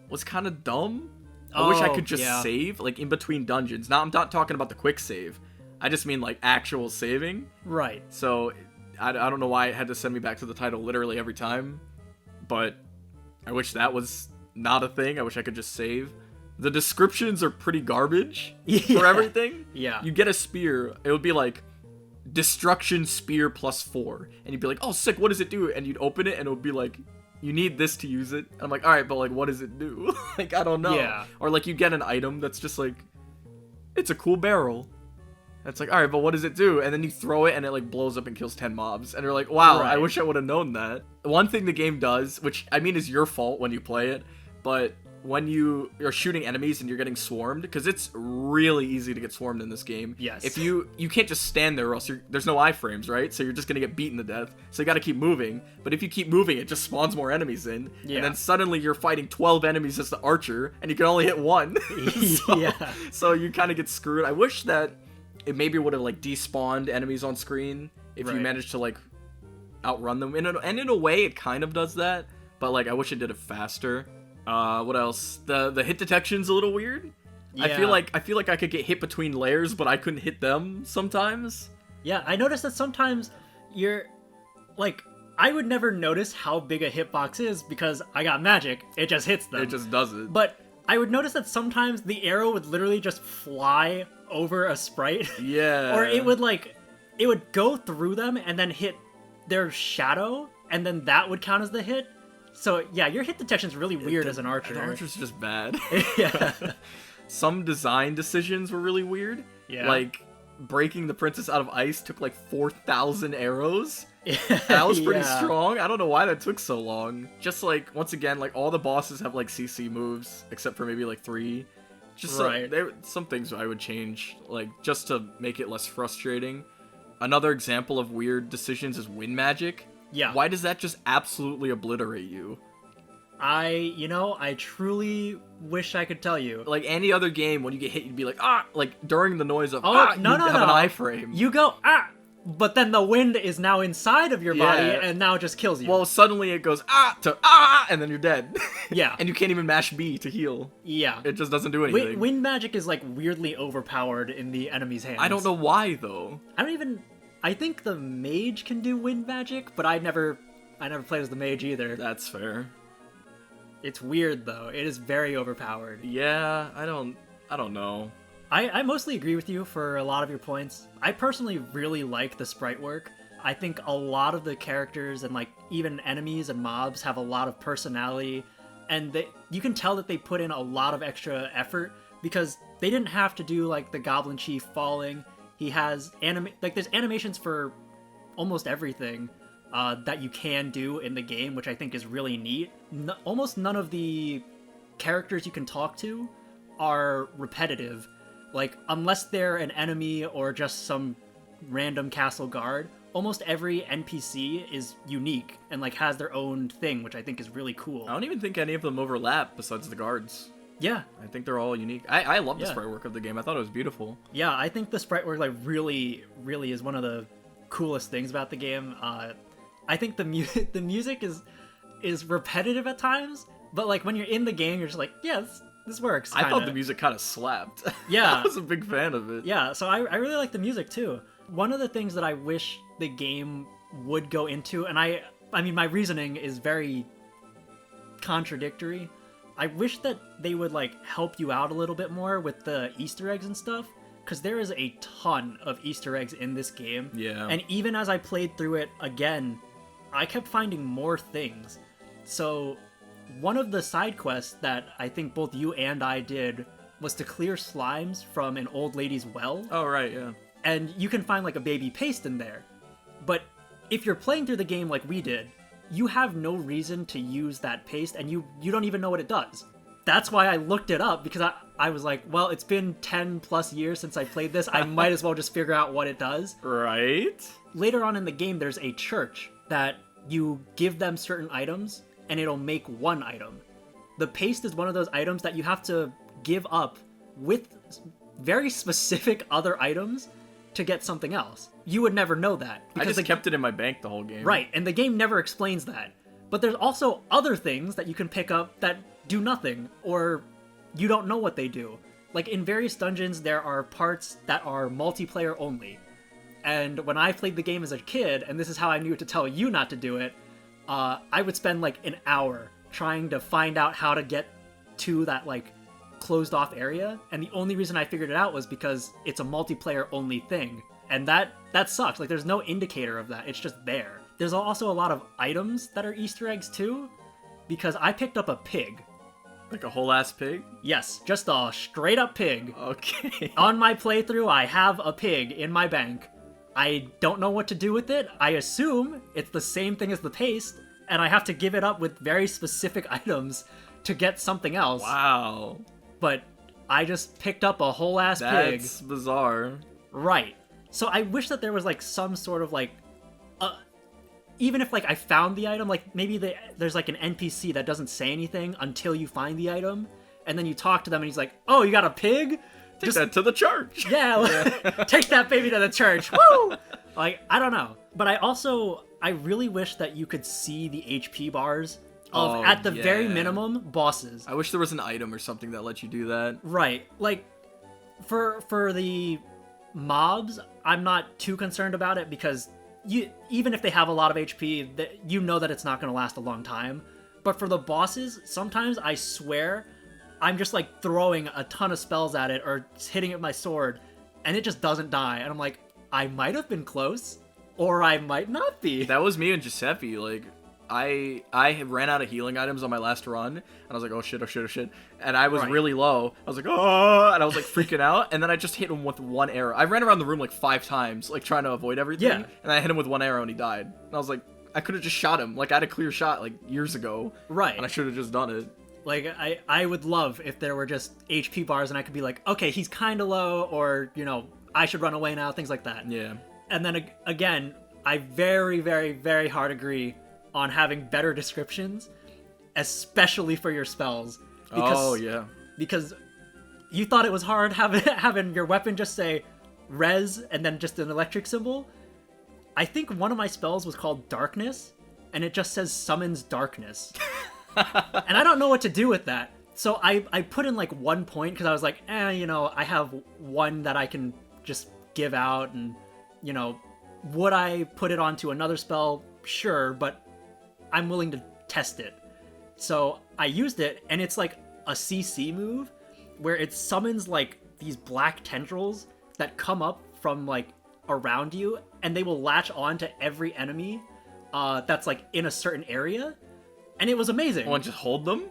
was kind of dumb. I wish I could just save like in between dungeons. Now I'm not talking about the quick save. I just mean like actual saving. Right. So I don't know why it had to send me back to the title literally every time, but I wish that was not a thing. I wish I could just save. The descriptions are pretty garbage for everything. Yeah. You get a spear, it would be like destruction spear +4, and you'd be like, oh sick, what does it do? And you'd open it and it would be like, you need this to use it. And I'm like, all right, but like what does it do? Like I don't know. Yeah. Or like you get an item that's just like, it's a cool barrel. It's like, all right, but what does it do? And then you throw it and it like blows up and kills 10 mobs. And you're like, wow, I wish I would have known that. One thing the game does, which I mean is your fault when you play it, but when you are shooting enemies and you're getting swarmed, because it's really easy to get swarmed in this game. Yes. If you can't just stand there or else there's no iframes, right? So you're just going to get beaten to death. So you got to keep moving. But if you keep moving, it just spawns more enemies in. Yeah. And then suddenly you're fighting 12 enemies as the archer and you can only hit one. So you kind of get screwed. I wish that it maybe would have like despawned enemies on screen if you managed to like outrun them. And in a way, it kind of does that, but like I wish it did it faster. What else? The hit detection's a little weird. Yeah. I feel like I could get hit between layers, but I couldn't hit them sometimes. Yeah, I noticed that sometimes you're like, I would never notice how big a hitbox is because I got magic. It just hits them. It just does it. But I would notice that sometimes the arrow would literally just fly over a sprite. Yeah. Or it would go through them and then hit their shadow, and then that would count as the hit. So yeah, your hit detection's really weird as an archer. The archer's just bad. Yeah. Some design decisions were really weird. Yeah. Like, breaking the princess out of ice took like 4,000 arrows. Yeah, That was pretty yeah. strong. I don't know why that took so long. Just like, once again, like all the bosses have like CC moves, except for maybe like 3. Just Right. some things I would change, like just to make it less frustrating. Another example of weird decisions is wind magic. Yeah. Why does that just absolutely obliterate you? I truly wish I could tell you. Like any other game, when you get hit, you'd be like, ah! Like during the noise of, Oh, ah! no, you'd no, have an no. iframe. You go, ah! But then the wind is now inside of your body Yeah. and now just kills you. Well, suddenly it goes, ah! To, ah! And then you're dead. Yeah. And you can't even mash B to heal. Yeah. It just doesn't do anything. Wind magic is like weirdly overpowered in the enemy's hands. I don't know why, though. I think the mage can do wind magic, but I never played as the mage either. That's fair. It's weird though. It is very overpowered. Yeah, I don't know. I mostly agree with you for a lot of your points. I personally really like the sprite work. I think a lot of the characters and like even enemies and mobs have a lot of personality, and you can tell that they put in a lot of extra effort because they didn't have to do like the Goblin Chief falling. He has there's animations for almost everything that you can do in the game, which I think is really neat. Almost none of the characters you can talk to are repetitive. Like, unless they're an enemy or just some random castle guard, almost every NPC is unique and like has their own thing, which I think is really cool. I don't even think any of them overlap besides the guards. Yeah. I think they're all unique. I love the Yeah. sprite work of the game. I thought it was beautiful. Yeah, I think the sprite work like really is one of the coolest things about the game. I think the music is repetitive at times, but like when you're in the game, you're just like, yeah, this works. I thought kinda. the music kind of slapped. Yeah. I was a big fan of it. Yeah, so I really like the music too. One of the things that I wish the game would go into, and I mean my reasoning is very contradictory. I wish that they would like help you out a little bit more with the Easter eggs and stuff, because there is a ton of Easter eggs in this game. Yeah. And even as I played through it again, I kept finding more things. So one of the side quests that I think both you and I did was to clear slimes from an old lady's well. Oh, right, yeah. And you can find like a baby paste in there. But if you're playing through the game like we did, you have no reason to use that paste, and you don't even know what it does. That's why I looked it up, because I was like, well, it's been 10 plus years since I played this, I might as well just figure out what it does. Right? Later on in the game, there's a church that you give them certain items, and it'll make one item. The paste is one of those items that you have to give up with very specific other items to get something else. You would never know that. I just kept it in my bank the whole game. Right, and the game never explains that. But there's also other things that you can pick up that do nothing, or you don't know what they do. Like, in various dungeons, there are parts that are multiplayer only. And when I played the game as a kid, and this is how I knew to tell you not to do it, I would spend, like, an hour trying to find out how to get to that, like, closed-off area, and the only reason I figured it out was because it's a multiplayer-only thing. And that sucks. Like, there's no indicator of that. It's just there. There's also a lot of items that are Easter eggs, too, because I picked up a pig. Like a whole ass pig? Yes, just a straight-up pig. Okay. On my playthrough, I have a pig in my bank. I don't know what to do with it. I assume it's the same thing as the paste, and I have to give it up with very specific items to get something else. Wow. But I just picked up a whole ass pig. That's bizarre. Right. So I wish that there was like some sort of like, even if like I found the item, like maybe there's like an NPC that doesn't say anything until you find the item, and then you talk to them and he's like, "Oh, you got a pig? Take that to the church." Yeah, take that baby to the church. Woo! Like, I don't know. But I really wish that you could see the HP bars of, Oh, at the very yeah. minimum, bosses. I wish there was an item or something that let you do that. Right. Like, for the mobs, I'm not too concerned about it because even if they have a lot of HP, you know that it's not going to last a long time. But for the bosses, sometimes I swear I'm just like throwing a ton of spells at it or hitting it with my sword, and it just doesn't die. And I'm like, I might have been close, or I might not be. That was me and Giuseppe. Like, I had ran out of healing items on my last run, and I was like, oh shit, oh shit, oh shit. And I was really low. I was like, oh, and I was like freaking out, and then I just hit him with one arrow. I ran around the room like 5 times, like trying to avoid everything, and I hit him with one arrow and he died. And I was like, I could have just shot him. Like, I had a clear shot like years ago. Right. And I should have just done it. Like, I would love if there were just HP bars and I could be like, okay, he's kind of low, or, you know, I should run away now, things like that. Yeah. And then, again, I very, very, very hard agree on having better descriptions, especially for your spells. Because, because you thought it was hard having your weapon just say res and then just an electric symbol. I think one of my spells was called Darkness, and it just says summons darkness. And I don't know what to do with that. So I put in like 1 point because I was like, you know, I have one that I can just give out, and, you know, would I put it onto another spell? Sure, but I'm willing to test it. So I used it, and it's like a CC move where it summons like these black tendrils that come up from like around you, and they will latch on to every enemy that's like in a certain area. And it was amazing. Oh, and just hold them?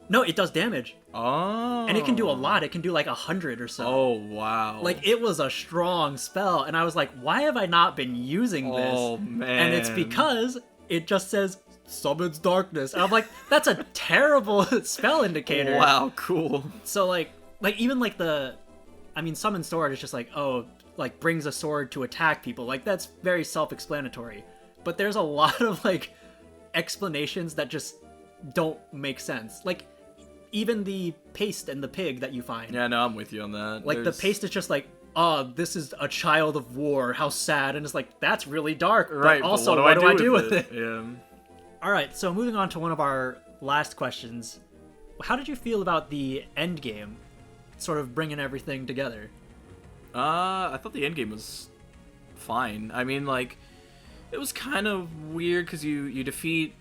No, it does damage. Oh. And it can do a lot. It can do like 100 or so. Oh, wow. Like, it was a strong spell. And I was like, why have I not been using this? Oh, man. And it's because it just says, summons darkness. And I'm like, that's a terrible spell indicator. Wow, cool. So, like even like summon sword is just like, oh, like brings a sword to attack people. Like, that's very self-explanatory. But there's a lot of, like, explanations that just don't make sense. Like, even the paste and the pig that you find. Yeah, no, I'm with you on that. Like, the paste is just like, oh, this is a child of war, how sad. And it's like, that's really dark. Right, but also, but what do I do with it? Yeah. Alright, so moving on to one of our last questions. How did you feel about the end game? Sort of bringing everything together. I thought the end game was fine. I mean, like, it was kind of weird because you defeat,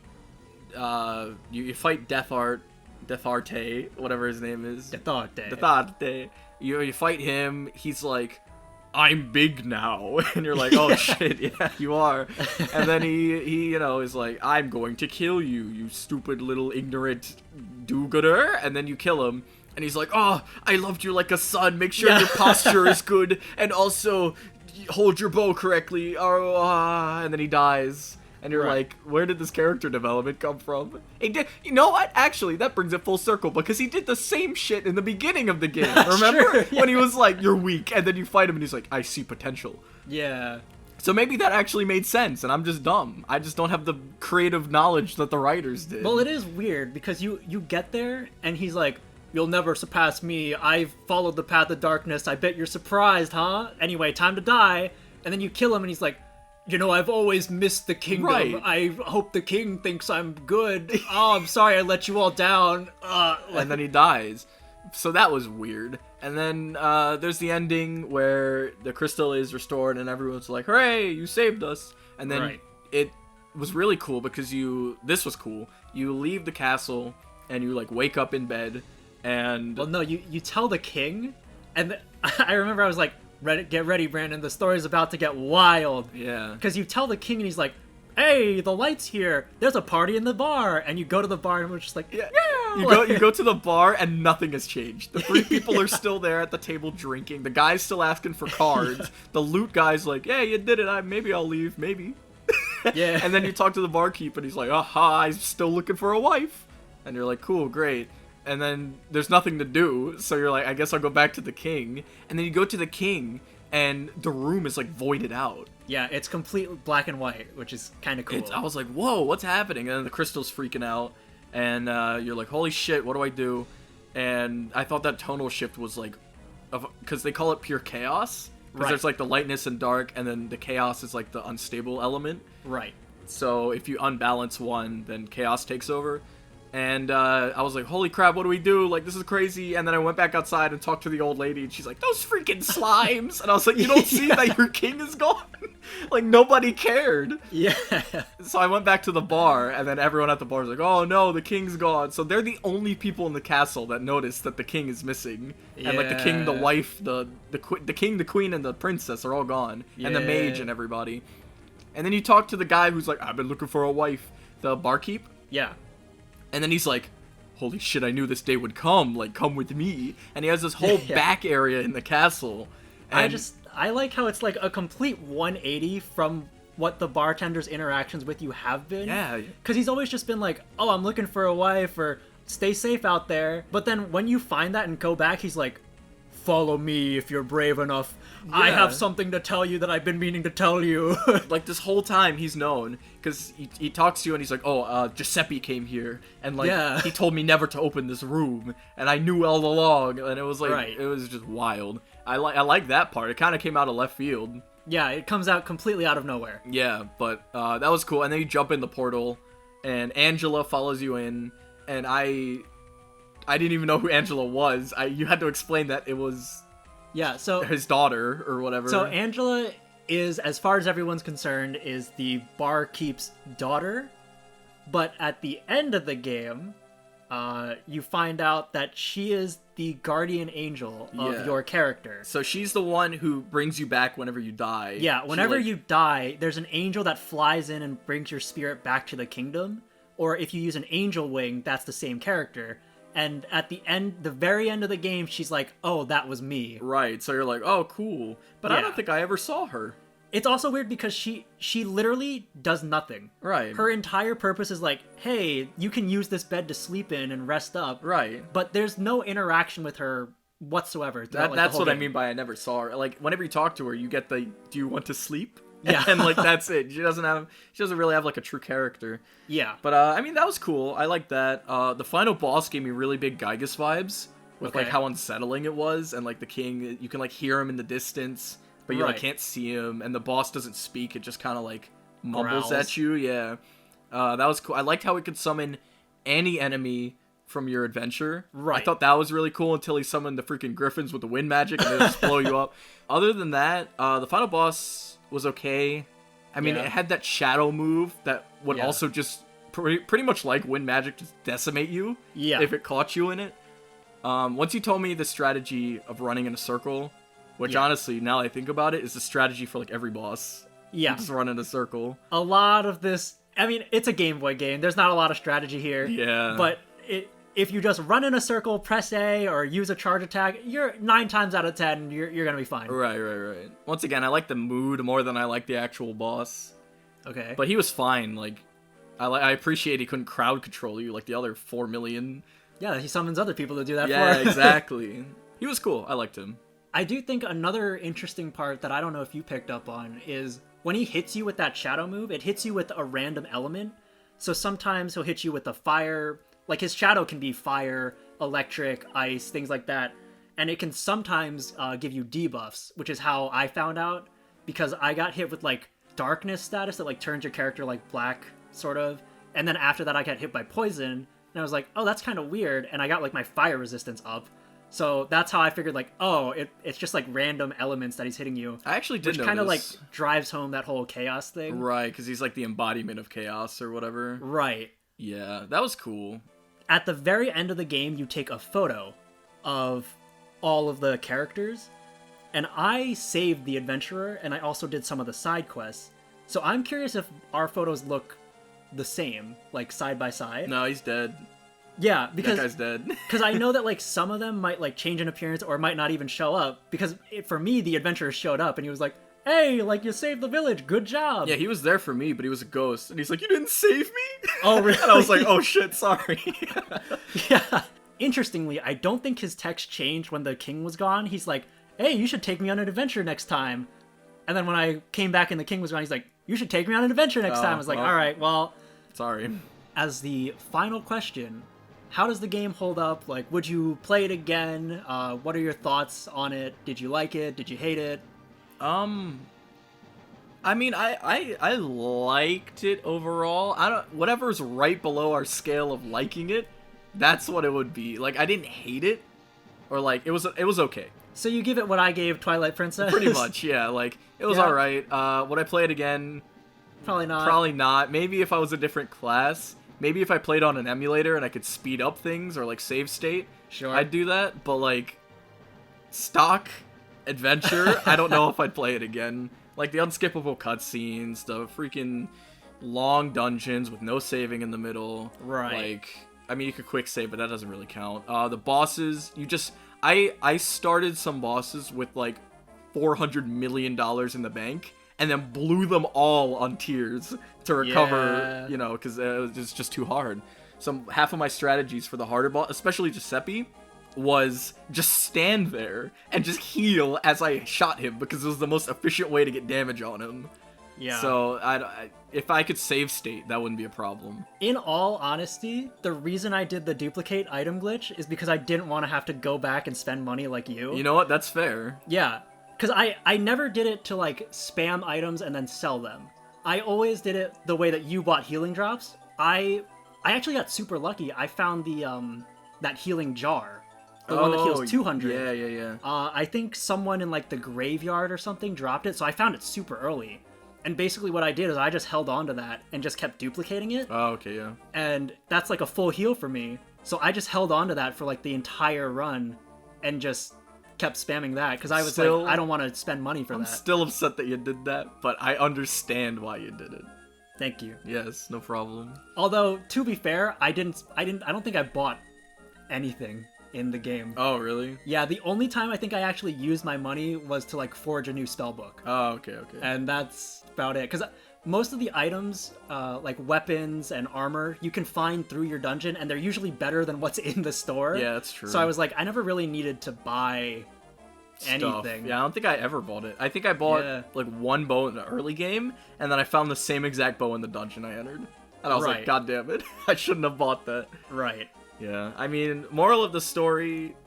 you fight Defarte, whatever his name is. Defarte. You fight him. He's like, I'm big now, and you're like, oh shit, yeah, you are. And then he you know is like, I'm going to kill you, you stupid little ignorant do-gooder. And then you kill him, and he's like, oh, I loved you like a son. Make sure your posture is good, and also hold your bow correctly. And then he dies. And you're like, where did this character development come from? You know what? Actually, that brings it full circle, because he did the same shit in the beginning of the game. Remember? When he was like, you're weak, and then you fight him, and he's like, I see potential. Yeah. So maybe that actually made sense, and I'm just dumb. I just don't have the creative knowledge that the writers did. Well, it is weird, because you get there, and he's like, you'll never surpass me. I've followed the path of darkness. I bet you're surprised, huh? Anyway, time to die. And then you kill him, and he's like, you know, I've always missed the kingdom. Right. I hope the king thinks I'm good. Oh, I'm sorry I let you all down. And then he dies. So that was weird. And then there's the ending where the crystal is restored and everyone's like, hooray, you saved us. And then it was really cool because this was cool. You leave the castle and you like wake up in bed and... Well, no, you tell the king, and I remember I was like, get ready, Brandon. The story's about to get wild. Yeah. Because you tell the king, and he's like, hey, the light's here. There's a party in the bar. And you go to the bar, and we're just like, yeah. You go to the bar, and nothing has changed. The 3 people are still there at the table drinking. The guy's still asking for cards. The loot guy's like, yeah, you did it. Maybe I'll leave. Maybe. Yeah. And then you talk to the barkeep, and he's like, aha, I'm still looking for a wife. And you're like, cool, great. And then there's nothing to do, so you're like, I guess I'll go back to the king. And then you go to the king, and the room is like voided out. Yeah, it's complete black and white, which is kind of cool. I was like, whoa, what's happening? And then the crystal's freaking out, and you're like, holy shit, what do I do? And I thought that tonal shift was like, because they call it pure chaos. Because there's like the lightness and dark, and then the chaos is like the unstable element. Right. So if you unbalance one, then chaos takes over. And I was like, holy crap, what do we do? Like, this is crazy. And then I went back outside and talked to the old lady, and she's like, those freaking slimes. And I was like, you don't see that your king is gone? Like, nobody cared. Yeah. So I went back to the bar, and then everyone at the bar was like, oh no, the king's gone. So they're the only people in the castle that notice that the king is missing. Yeah. And like the king, the wife, the king, the queen, and the princess are all gone. Yeah. And the mage and everybody. And then you talk to the guy who's like, I've been looking for a wife. The barkeep. Yeah. And then he's like, holy shit, I knew this day would come. Like, come with me. And he has this whole back area in the castle. And I like how it's like a complete 180 from what the bartender's interactions with you have been. Yeah. Because he's always just been like, oh, I'm looking for a wife, or stay safe out there. But then when you find that and go back, he's like, follow me if you're brave enough. Yeah. I have something to tell you that I've been meaning to tell you. Like, this whole time he's known, because he talks to you and he's like, oh, Giuseppe came here, and like, he told me never to open this room, and I knew all along, and it was like, it was just wild. I like that part. It kind of came out of left field. Yeah, it comes out completely out of nowhere. Yeah, but that was cool. And then you jump in the portal, and Angela follows you in, and I didn't even know who Angela was. You had to explain that it was so his daughter or whatever. So Angela is, as far as everyone's concerned, is the barkeep's daughter. But at the end of the game, you find out that she is the guardian angel of your character. So she's the one who brings you back whenever you die. Yeah, whenever you die, there's an angel that flies in and brings your spirit back to the kingdom. Or if you use an angel wing, that's the same character. And at the very end of the game, she's like, oh, that was me. Right, so you're like, oh, cool. But I don't think I ever saw her. It's also weird because she literally does nothing. Right. Her entire purpose is like, hey, you can use this bed to sleep in and rest up. Right. But there's no interaction with her whatsoever. That's what I mean by I never saw her. Like, whenever you talk to her, you get the, do you want to sleep? Yeah. And like, that's it. She doesn't really have like a true character. Yeah. But I mean, that was cool. I like that. The final boss gave me really big Gygus vibes with like how unsettling it was, and like the king, you can like hear him in the distance, but you like can't see him, and the boss doesn't speak. It just kind of like mumbles at you. Yeah. That was cool. I liked how it could summon any enemy from your adventure. Right. I thought that was really cool until he summoned the freaking griffins with the wind magic and they just blow you up. Other than that, the final boss was okay. I mean, it had that shadow move that would also just pretty much like wind magic just decimate you if it caught you in it. Once you told me the strategy of running in a circle, which honestly, now that I think about it, is the strategy for like every boss. Yeah. You just run in a circle. A lot of this, I mean, it's a Game Boy game. There's not a lot of strategy here. Yeah. But if you just run in a circle, press A, or use a charge attack, you're 9 times out of 10, you're gonna be fine. Right. Once again, I like the mood more than I like the actual boss. Okay. But he was fine. Like, I appreciate he couldn't crowd control you like the other 4 million. Yeah, he summons other people to do that for. Yeah, exactly. He was cool. I liked him. I do think another interesting part that I don't know if you picked up on is when he hits you with that shadow move, it hits you with a random element. So sometimes he'll hit you with a fire. Like, his shadow can be fire, electric, ice, things like that. And it can sometimes give you debuffs, which is how I found out. Because I got hit with, like, darkness status that, like, turns your character, like, black, sort of. And then after that, I got hit by poison. And I was like, oh, that's kind of weird. And I got, like, my fire resistance up. So that's how I figured, like, oh, it's just, like, random elements that he's hitting you. I actually did which kind of, like, drives home that whole chaos thing. Right, because he's, like, the embodiment of chaos or whatever. Right. Yeah, that was cool. At the very end of the game, you take a photo of all of the characters, and I saved the adventurer, and I also did some of the side quests. So I'm curious if our photos look the same, like side by side. No, he's dead. Yeah, because that guy's dead. Because I know that like some of them might like change in appearance or might not even show up. Because for me, the adventurer showed up, and he was like, hey, like, you saved the village, good job. Yeah, he was there for me, but he was a ghost. And he's like, you didn't save me? Oh, really? And I was like, oh shit, sorry. Yeah. Interestingly, I don't think his text changed when the king was gone. He's like, hey, you should take me on an adventure next time. And then when I came back and the king was gone, he's like, you should take me on an adventure next time. I was like, all right, well. Sorry. As the final question, how does the game hold up? Like, would you play it again? What are your thoughts on it? Did you like it? Did you hate it? I mean, I liked it overall. I don't whatever's right below our scale of liking it, that's what it would be. Like I didn't hate it, or like it was okay. So you give it what I gave Twilight Princess? Pretty much, yeah. Like it was all right. Would I play it again? Probably not. Probably not. Maybe if I was a different class. Maybe if I played on an emulator and I could speed up things or like save state, sure, I'd do that. But like stock adventure, I don't know if I'd play it again. Like the unskippable cutscenes, the freaking long dungeons with no saving in the middle. Right. Like, I mean, you could quick save, but that doesn't really count. The bosses, I started some bosses with like $400 million in the bank, and then blew them all on tiers to recover, you know, because it was just too hard. So half of my strategies for the harder boss, especially Giuseppe, was just stand there and just heal as I shot him, because it was the most efficient way to get damage on him. Yeah. So if I could save state, that wouldn't be a problem. In all honesty, the reason I did the duplicate item glitch is because I didn't want to have to go back and spend money like you. You know what? That's fair. Yeah. Because I never did it to, like, spam items and then sell them. I always did it the way that you bought healing drops. I actually got super lucky. I found the, that healing jar. The one that heals 200. Yeah. I think someone in, like, the graveyard or something dropped it, so I found it super early. And basically what I did is I just held on to that and just kept duplicating it. Oh, okay, yeah. And that's, like, a full heal for me. So I just held on to that for, like, the entire run and just kept spamming that, because I was like, I don't want to spend money for that. I'm still upset that you did that, but I understand why you did it. Thank you. Yes, no problem. Although, to be fair, I don't think I bought anything in the game. Oh, really? Yeah, the only time I think I actually used my money was to, like, forge a new spellbook. Oh, okay. And that's about it, because most of the items, like weapons and armor, you can find through your dungeon, and they're usually better than what's in the store. Yeah, that's true. So I was like, I never really needed to buy anything. Yeah, I don't think I ever bought it. I think I bought like one bow in the early game, and then I found the same exact bow in the dungeon I entered. And I was like, God damn it, I shouldn't have bought that. Right. Yeah, I mean, moral of the story,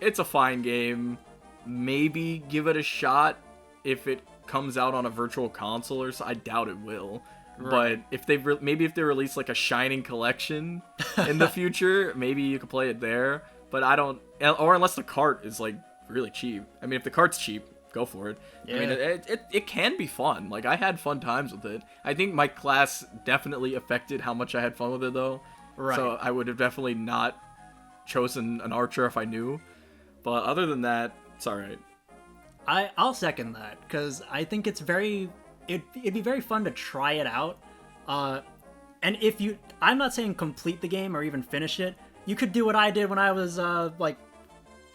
it's a fine game. Maybe give it a shot if it comes out on a virtual console or so. I doubt it will. Right. But if maybe if they release like a Shining collection in the future, maybe you could play it there. But I don't, or unless the cart is like really cheap. I mean, if the cart's cheap, go for it. Yeah. I mean, it can be fun. Like, I had fun times with it. I think my class definitely affected how much I had fun with it, though. Right. So I would have definitely not chosen an archer if I knew. But other than that, it's all right. I'll second that, because I think it's it'd be very fun to try it out. And if I'm not saying complete the game or even finish it. You could do what I did when I was like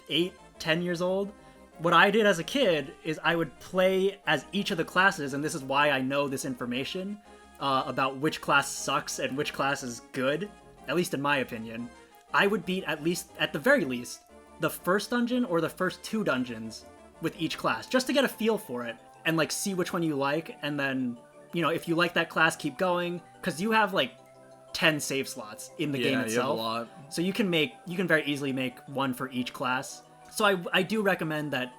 8, 10 years old. What I did as a kid is I would play as each of the classes, and this is why I know this information about which class sucks and which class is good, at least in my opinion. I would beat at the very least, the first dungeon or the first 2 dungeons with each class, just to get a feel for it and like see which one you like, and then, you know, if you like that class, keep going, because you have like 10 save slots in the game itself. You have a lot. So you can very easily make one for each class. So I do recommend that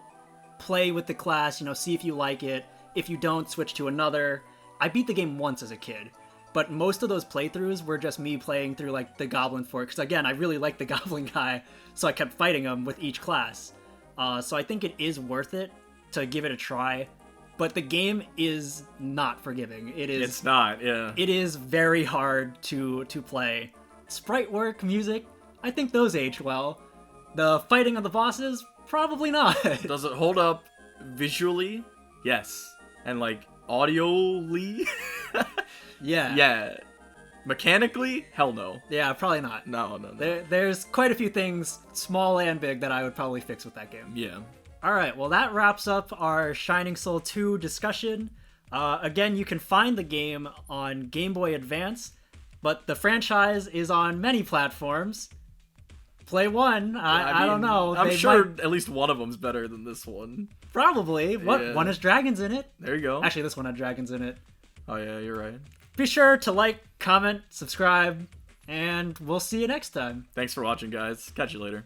play with the class, you know, see if you like it. If you don't, switch to another. I beat the game once as a kid, but most of those playthroughs were just me playing through like the Goblin Fort, because again, I really like the Goblin guy, so I kept fighting him with each class. So I think it is worth it to give it a try, but the game is not forgiving. It's not, yeah. It is very hard to play. Sprite work, music, I think those age well. The fighting of the bosses, probably not. Does it hold up visually? Yes. And like audioly? Yeah. Yeah. Mechanically? Hell no. Yeah, probably not. No. There's quite a few things, small and big, that I would probably fix with that game. Yeah. Alright, well that wraps up our Shining Soul 2 discussion. Again, you can find the game on Game Boy Advance, but the franchise is on many platforms. Play one. I don't know. I'm sure at least one of them's better than this one. Probably. One has dragons in it. There you go. Actually, this one had dragons in it. Oh yeah, you're right. Be sure to like, comment, subscribe, and we'll see you next time. Thanks for watching, guys. Catch you later.